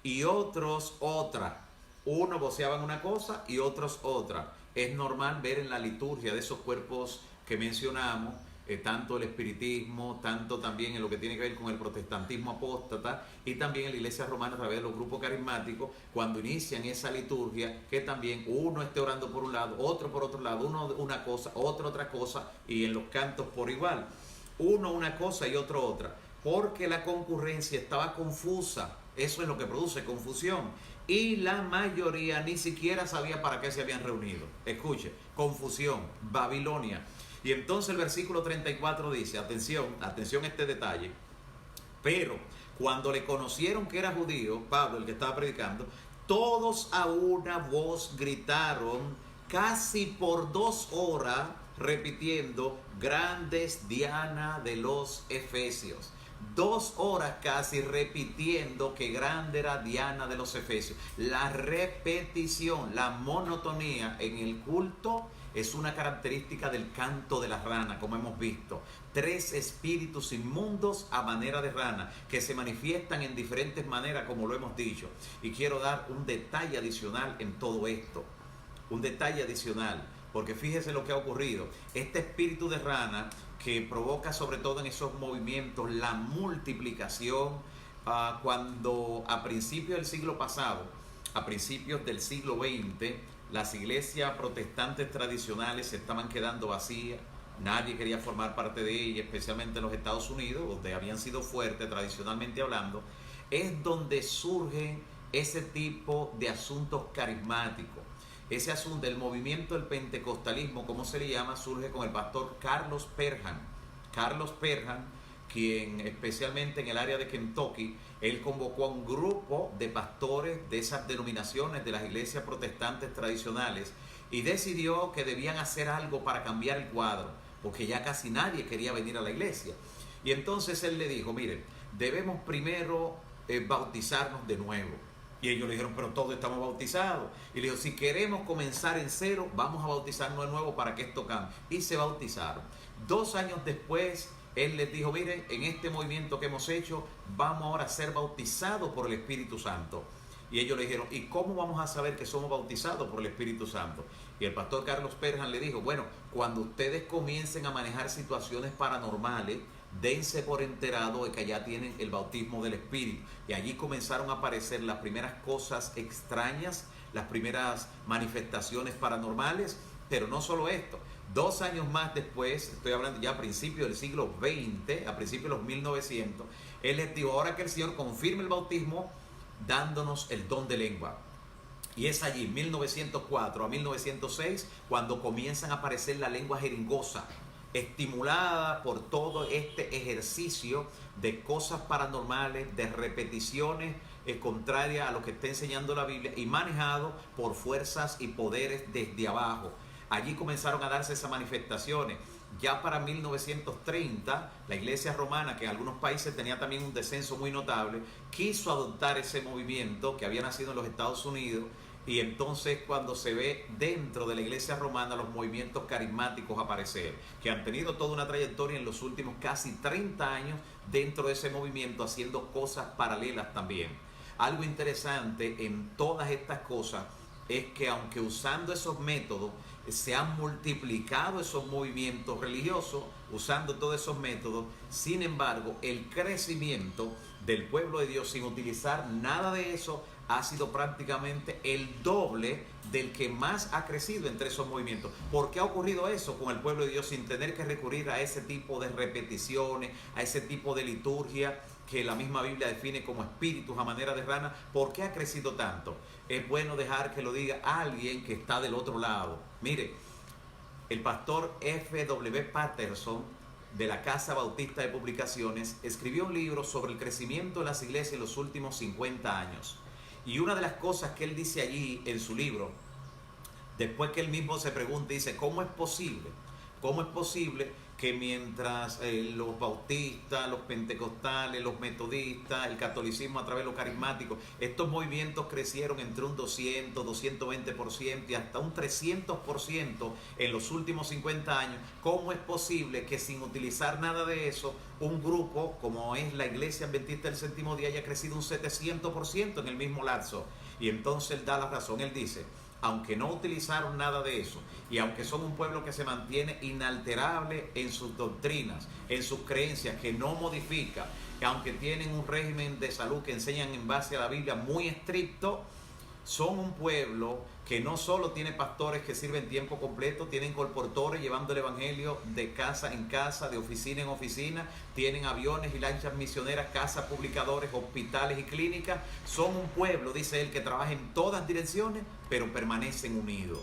y otros otra. Unos voceaban una cosa y otros otra. Es normal ver en la liturgia de esos cuerpos que mencionamos tanto el espiritismo, tanto también en lo que tiene que ver con el protestantismo apóstata y también en la iglesia romana a través de los grupos carismáticos, cuando inician esa liturgia, que también uno esté orando por un lado, otro por otro lado, uno una cosa, otro otra cosa, y en los cantos por igual, uno una cosa y otro otra, porque la concurrencia estaba confusa. Eso es lo que produce confusión. Y la mayoría ni siquiera sabía para qué se habían reunido. Escuche, confusión, Babilonia. Y entonces el versículo 34 dice, atención, atención a este detalle, pero cuando le conocieron que era judío, Pablo, el que estaba predicando, todos a una voz gritaron casi por 2 horas, repitiendo, grande es Diana de los Efesios. 2 horas casi repitiendo que grande era Diana de los Efesios. La repetición, la monotonía en el culto es una característica del canto de la rana, como hemos visto. 3 espíritus inmundos a manera de rana, que se manifiestan en diferentes maneras, como lo hemos dicho. Y quiero dar un detalle adicional en todo esto. Un detalle adicional, porque fíjese lo que ha ocurrido. Este espíritu de rana que provoca sobre todo en esos movimientos la multiplicación, cuando a principios del siglo pasado, a principios del siglo XX, las iglesias protestantes tradicionales se estaban quedando vacías, nadie quería formar parte de ellas, especialmente en los Estados Unidos, donde habían sido fuertes tradicionalmente hablando, es donde surge ese tipo de asuntos carismáticos. Ese asunto del movimiento del pentecostalismo, como se le llama, surge con el pastor Carlos Perham. Carlos Perham, quien especialmente en el área de Kentucky, él convocó a un grupo de pastores de esas denominaciones de las iglesias protestantes tradicionales y decidió que debían hacer algo para cambiar el cuadro, porque ya casi nadie quería venir a la iglesia. Y entonces él le dijo, miren, debemos primero bautizarnos de nuevo. Y ellos le dijeron, pero todos estamos bautizados. Y le dijo, si queremos comenzar en cero, vamos a bautizarnos de nuevo para que esto cambie. Y se bautizaron. 2 años después, él les dijo, miren, en este movimiento que hemos hecho, vamos ahora a ser bautizados por el Espíritu Santo. Y ellos le dijeron, ¿y cómo vamos a saber que somos bautizados por el Espíritu Santo? Y el pastor Carlos Perham le dijo, bueno, cuando ustedes comiencen a manejar situaciones paranormales, dense por enterado de que ya tienen el bautismo del Espíritu. Y allí comenzaron a aparecer las primeras cosas extrañas, las primeras manifestaciones paranormales. Pero no solo esto, 2 años más después, estoy hablando ya a principios del siglo XX, a principios de los 1900, él les dijo, ahora que el Señor confirme el bautismo, dándonos el don de lengua. Y es allí, 1904 a 1906, cuando comienzan a aparecer la lengua jeringosa, estimulada por todo este ejercicio de cosas paranormales, de repeticiones contrarias a lo que está enseñando la Biblia y manejado por fuerzas y poderes desde abajo. Allí comenzaron a darse esas manifestaciones. Ya para 1930, la iglesia romana, que en algunos países tenía también un descenso muy notable, quiso adoptar ese movimiento que había nacido en los Estados Unidos. Y entonces cuando se ve dentro de la iglesia romana los movimientos carismáticos aparecer, que han tenido toda una trayectoria en los últimos casi 30 años dentro de ese movimiento, haciendo cosas paralelas también. Algo interesante en todas estas cosas es que aunque usando esos métodos se han multiplicado esos movimientos religiosos, usando todos esos métodos, sin embargo el crecimiento del pueblo de Dios sin utilizar nada de eso ha sido prácticamente el doble del que más ha crecido entre esos movimientos. ¿Por qué ha ocurrido eso con el pueblo de Dios sin tener que recurrir a ese tipo de repeticiones, a ese tipo de liturgia que la misma Biblia define como espíritus a manera de rana? ¿Por qué ha crecido tanto? Es bueno dejar que lo diga alguien que está del otro lado. Mire, el pastor F.W. Patterson, de la Casa Bautista de Publicaciones, escribió un libro sobre el crecimiento de las iglesias en los últimos 50 años. Y una de las cosas que él dice allí en su libro, después que él mismo se pregunta, dice, ¿cómo es posible? ¿Cómo es posible que mientras los bautistas, los pentecostales, los metodistas, el catolicismo a través de los carismáticos, estos movimientos crecieron entre un 200, 220% y hasta un 300% en los últimos 50 años? ¿Cómo es posible que sin utilizar nada de eso, un grupo como es la Iglesia Adventista del Séptimo Día haya crecido un 700% en el mismo lapso? Y entonces él da la razón, él dice, aunque no utilizaron nada de eso, y aunque son un pueblo que se mantiene inalterable en sus doctrinas, en sus creencias, que no modifica, que aunque tienen un régimen de salud que enseñan en base a la Biblia muy estricto, son un pueblo que no solo tiene pastores que sirven tiempo completo, tienen colportores llevando el evangelio de casa en casa, de oficina en oficina, tienen aviones y lanchas misioneras, casas publicadores, hospitales y clínicas. Son un pueblo, dice él, que trabaja en todas direcciones, pero permanecen unidos.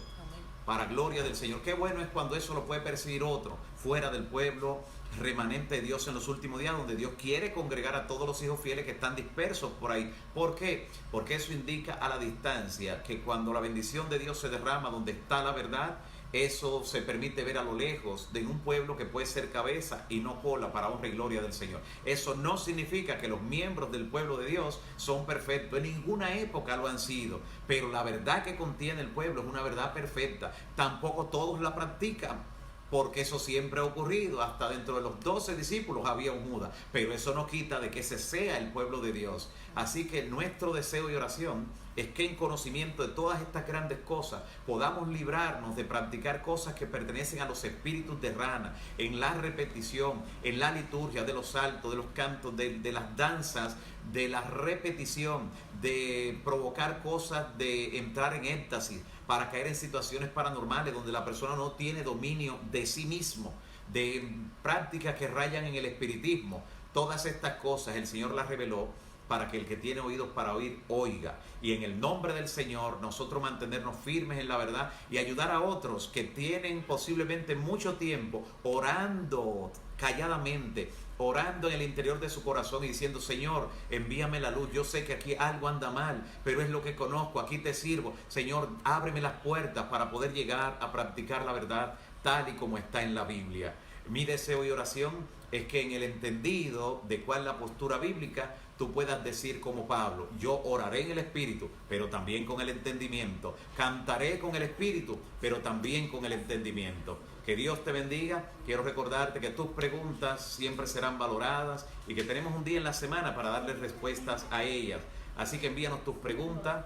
Para gloria del Señor. Qué bueno es cuando eso lo puede percibir otro, fuera del pueblo remanente de Dios en los últimos días, donde Dios quiere congregar a todos los hijos fieles que están dispersos por ahí. ¿Por qué? Porque eso indica a la distancia que cuando la bendición de Dios se derrama donde está la verdad, eso se permite ver a lo lejos de un pueblo que puede ser cabeza y no cola, para honra y gloria del Señor. Eso no significa que los miembros del pueblo de Dios son perfectos. En ninguna época lo han sido. Pero la verdad que contiene el pueblo es una verdad perfecta. Tampoco todos la practican, porque eso siempre ha ocurrido. Hasta dentro de los 12 discípulos había un Judas. Pero eso no quita de que ese sea el pueblo de Dios. Así que nuestro deseo y oración es que en conocimiento de todas estas grandes cosas podamos librarnos de practicar cosas que pertenecen a los espíritus de rana, en la repetición, en la liturgia, de los saltos, de los cantos, de las danzas, de la repetición, de provocar cosas, de entrar en éxtasis, para caer en situaciones paranormales donde la persona no tiene dominio de sí mismo, de prácticas que rayan en el espiritismo. Todas estas cosas el Señor las reveló para que el que tiene oídos para oír, oiga. Y en el nombre del Señor, nosotros mantenernos firmes en la verdad y ayudar a otros que tienen posiblemente mucho tiempo orando calladamente, orando en el interior de su corazón y diciendo: Señor, envíame la luz. Yo sé que aquí algo anda mal, pero es lo que conozco, aquí te sirvo. Señor, ábreme las puertas para poder llegar a practicar la verdad tal y como está en la Biblia. Mi deseo y oración es que en el entendido de cuál es la postura bíblica, tú puedas decir como Pablo: yo oraré en el Espíritu, pero también con el entendimiento. Cantaré con el Espíritu, pero también con el entendimiento. Que Dios te bendiga. Quiero recordarte que tus preguntas siempre serán valoradas y que tenemos un día en la semana para darles respuestas a ellas. Así que envíanos tus preguntas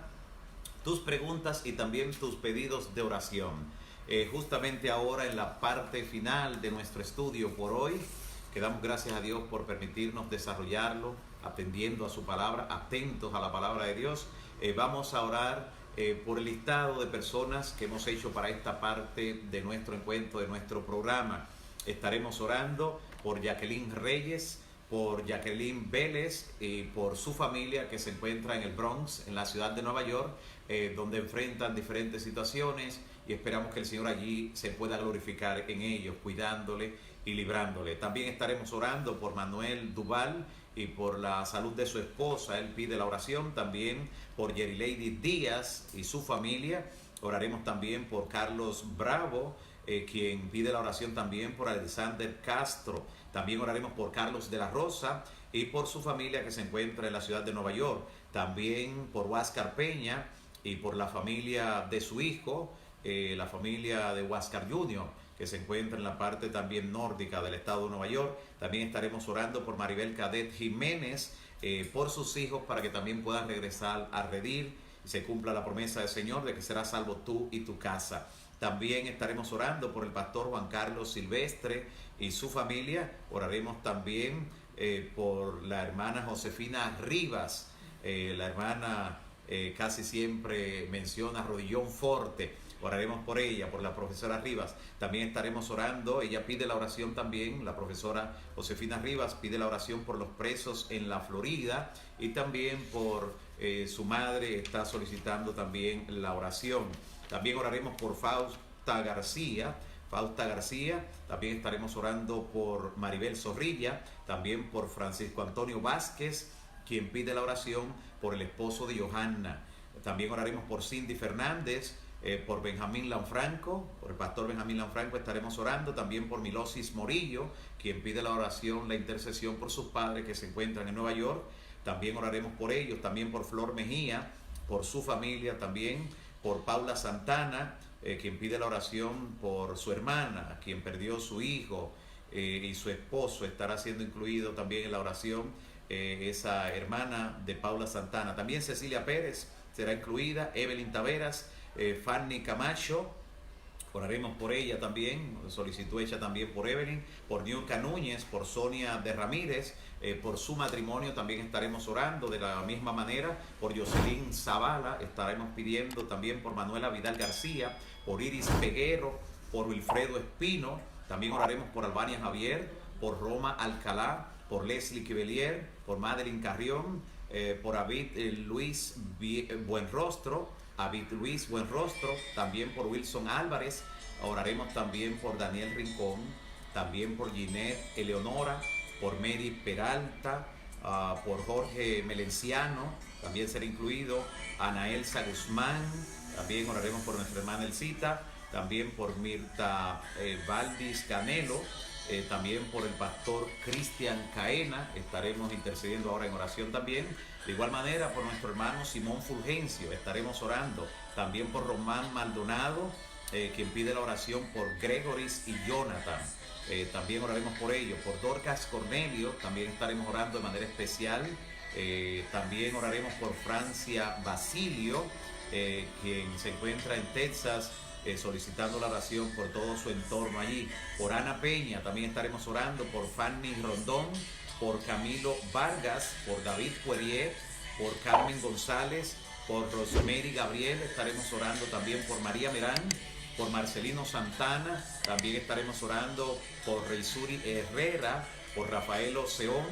y también tus pedidos de oración. Justamente ahora, en la parte final de nuestro estudio por hoy, que damos gracias a Dios por permitirnos desarrollarlo, atendiendo a su palabra, atentos a la palabra de Dios. Vamos a orar por el listado de personas que hemos hecho para esta parte de nuestro encuentro, de nuestro programa. Estaremos orando por Jacqueline Reyes, por Jacqueline Vélez y por su familia que se encuentra en el Bronx, en la ciudad de Nueva York, donde enfrentan diferentes situaciones, y esperamos que el Señor allí se pueda glorificar en ellos, cuidándole y librándole. También estaremos orando por Manuel Duval y por la salud de su esposa. Él pide la oración. También por Jerry Lady Díaz y su familia. Oraremos también por Carlos Bravo, quien pide la oración también por Alexander Castro. También oraremos por Carlos de la Rosa y por su familia que se encuentra en la ciudad de Nueva York. También por Huáscar Peña y por la familia de su hijo, la familia de Huáscar Jr., que se encuentra en la parte también nórdica del estado de Nueva York. También estaremos orando por Maribel Cadet Jiménez, por sus hijos, para que también puedan regresar a Redir y se cumpla la promesa del Señor de que serás salvo tú y tu casa. También estaremos orando por el pastor Juan Carlos Silvestre y su familia. Oraremos también por la hermana Josefina Rivas. La hermana casi siempre menciona Rodillón Forte. Oraremos por ella, por la profesora Rivas. También estaremos orando, ella pide la oración también, la profesora Josefina Rivas pide la oración por los presos en la Florida, y también por su madre está solicitando también la oración. También oraremos por Fausta García. También estaremos orando por Maribel Zorrilla, también por Francisco Antonio Vázquez, quien pide la oración por el esposo de Johanna. También oraremos por Cindy Fernández, por Benjamín Lanfranco, por el pastor Benjamín Lanfranco estaremos orando. También por Milosis Morillo, quien pide la oración, la intercesión por sus padres que se encuentran en Nueva York. También oraremos por ellos. También por Flor Mejía, por su familia. También por Paula Santana, quien pide la oración por su hermana, quien perdió su hijo, y su esposo estará siendo incluido también en la oración, esa hermana de Paula Santana. También Cecilia Pérez será incluida, Evelyn Taveras, Fanny Camacho. Oraremos por ella también, solicitud hecha también por Evelyn, por Niurka Núñez, por Sonia de Ramírez, por su matrimonio también estaremos orando de la misma manera, por Jocelyn Zavala, estaremos pidiendo también por Manuela Vidal García, por Iris Peguero, por Wilfredo Espino, también oraremos por Albania Javier, por Roma Alcalá, por Leslie Quivelier, por Madeline Carrión, por David Luis Buenrostro, David Luis Buenrostro, también por Wilson Álvarez, oraremos también por Daniel Rincón, también por Ginette Eleonora, por Mary Peralta, por Jorge Melenciano, también será incluido Ana Elsa Guzmán, también oraremos por nuestra hermana Elcita, también por Mirta Valdis Canelo, también por el pastor Cristian Caena, estaremos intercediendo ahora en oración también. De igual manera, por nuestro hermano Simón Fulgencio, estaremos orando. También por Román Maldonado, quien pide la oración por Gregoris y Jonathan. También oraremos por ellos. Por Dorcas Cornelio, también estaremos orando de manera especial. También oraremos por Francia Basilio, quien se encuentra en Texas, solicitando la oración por todo su entorno allí. Por Ana Peña también estaremos orando, por Fanny Rondón, por Camilo Vargas, por David Poirier, por Carmen González, por Rosemary Gabriel, estaremos orando también por María Merán, por Marcelino Santana, también estaremos orando por Reisuri Herrera, por Rafael Oceón,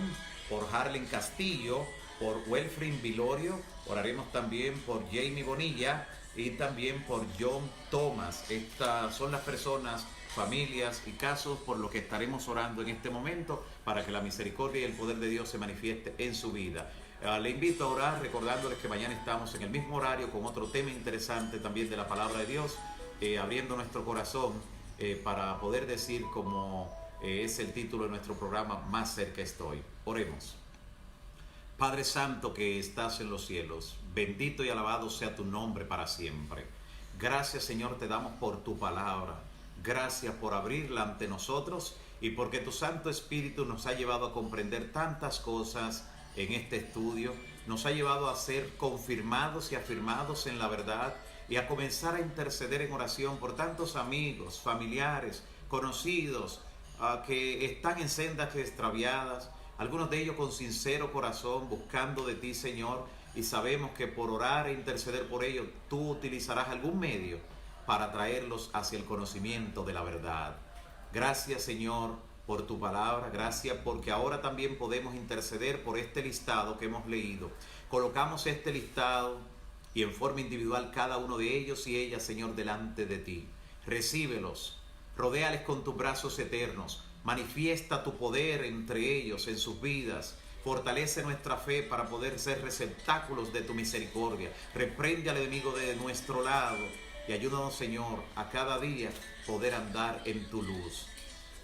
por Harlen Castillo, por Welfrin Vilorio, oraremos también por Jamie Bonilla y también por John Thomas. Estas son las personas, familias y casos por los que estaremos orando en este momento para que la misericordia y el poder de Dios se manifieste en su vida. Le invito a orar recordándoles que mañana estamos en el mismo horario con otro tema interesante también de la palabra de Dios, abriendo nuestro corazón para poder decir, como es el título de nuestro programa, Más cerca estoy. Oremos. Padre Santo que estás en los cielos, bendito y alabado sea tu nombre para siempre. Gracias, Señor, te damos por tu palabra. Gracias por abrirla ante nosotros y porque tu Santo Espíritu nos ha llevado a comprender tantas cosas en este estudio, nos ha llevado a ser confirmados y afirmados en la verdad y a comenzar a interceder en oración por tantos amigos, familiares, conocidos que están en sendas extraviadas, algunos de ellos con sincero corazón buscando de ti, Señor, y sabemos que por orar e interceder por ellos tú utilizarás algún medio para traerlos hacia el conocimiento de la verdad. Gracias, Señor, por tu palabra. Gracias porque ahora también podemos interceder por este listado que hemos leído. Colocamos este listado y en forma individual cada uno de ellos y ellas, Señor, delante de ti. Recíbelos, rodéales con tus brazos eternos, manifiesta tu poder entre ellos, en sus vidas. Fortalece nuestra fe para poder ser receptáculos de tu misericordia. Reprende al enemigo de nuestro lado y ayúdanos, Señor, a cada día poder andar en tu luz.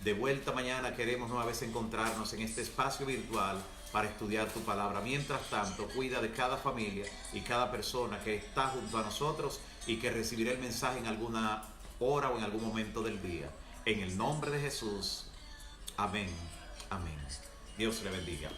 De vuelta mañana queremos nueva vez encontrarnos en este espacio virtual para estudiar tu palabra. Mientras tanto, cuida de cada familia y cada persona que está junto a nosotros y que recibirá el mensaje en alguna hora o en algún momento del día. En el nombre de Jesús. Amén. Amén. Dios le bendiga.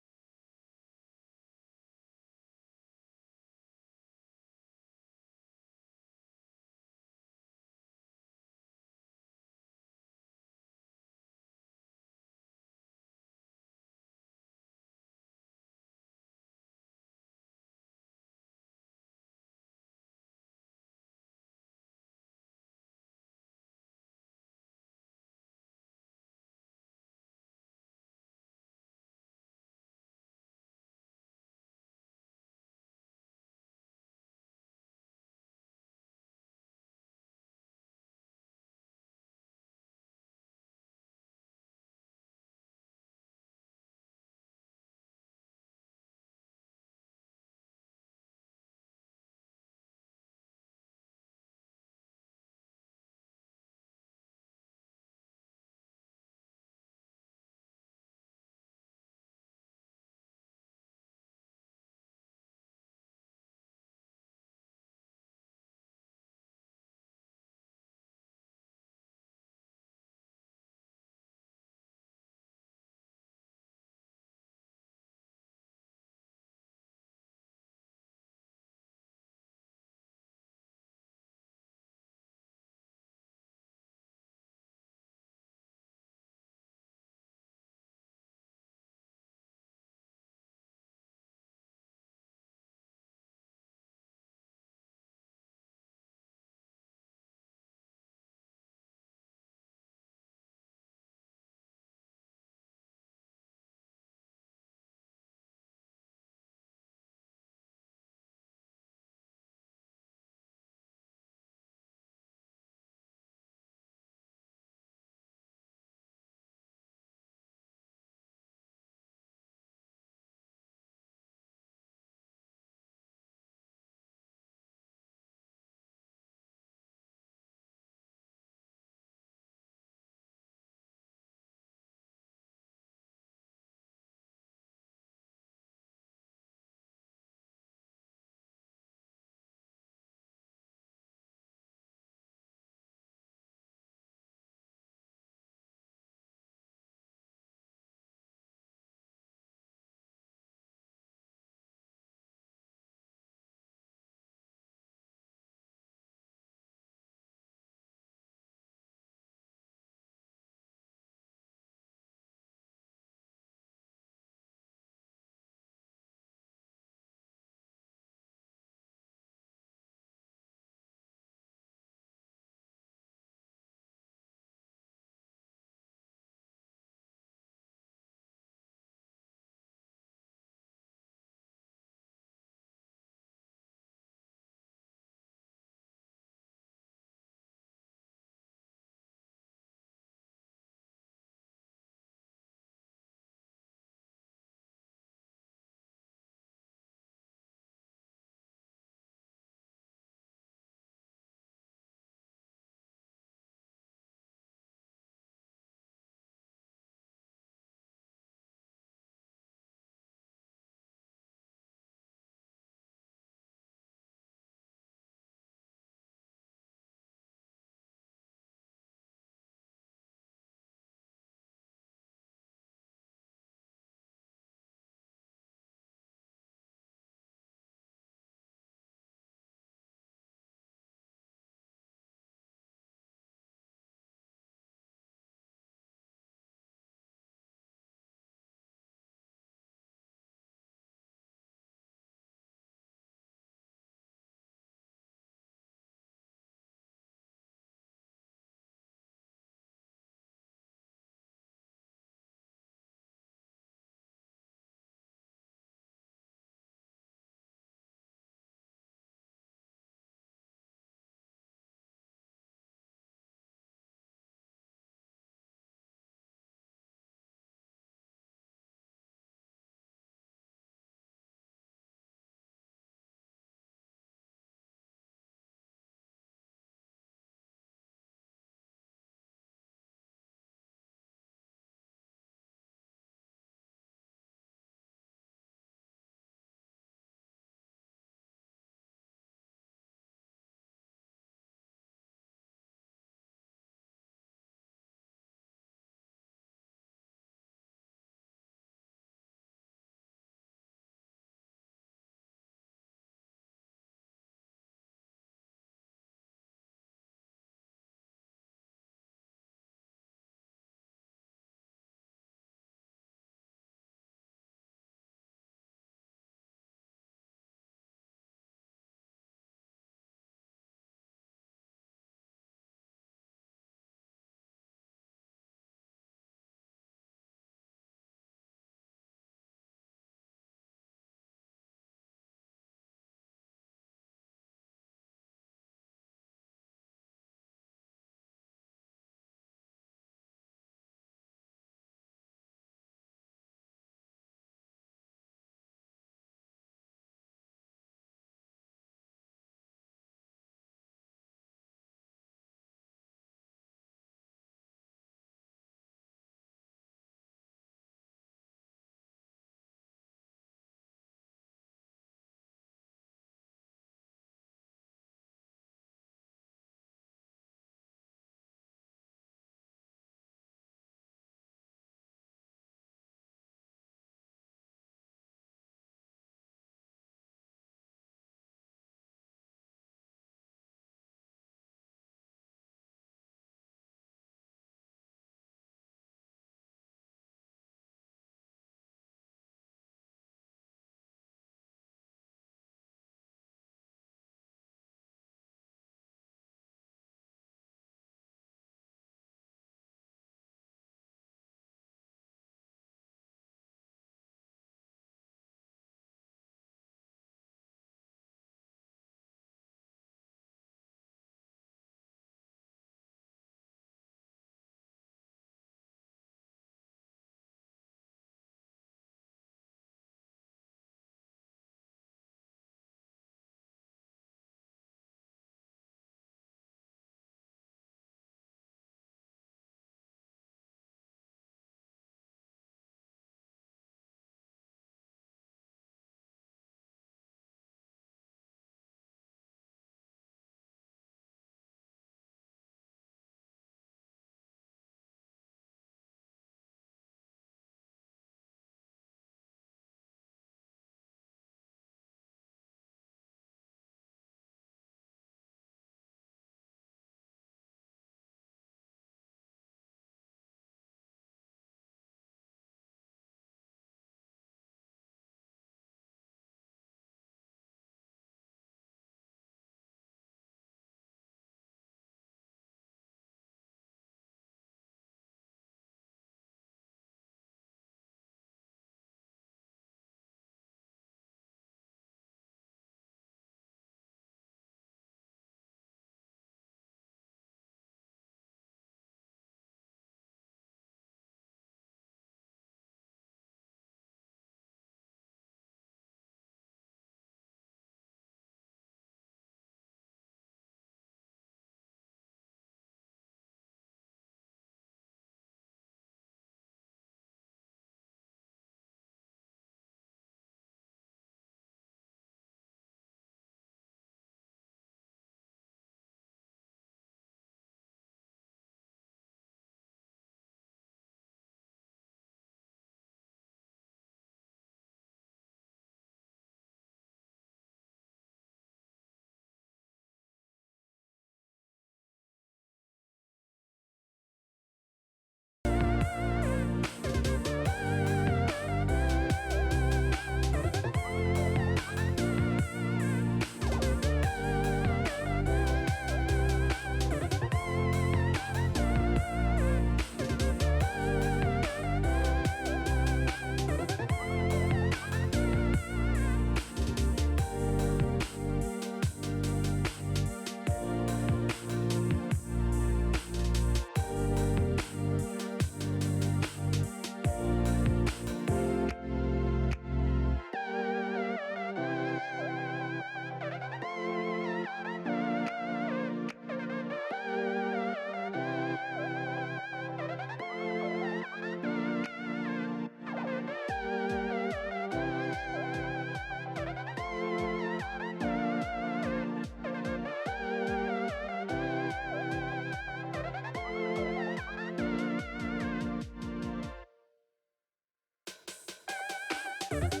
Thank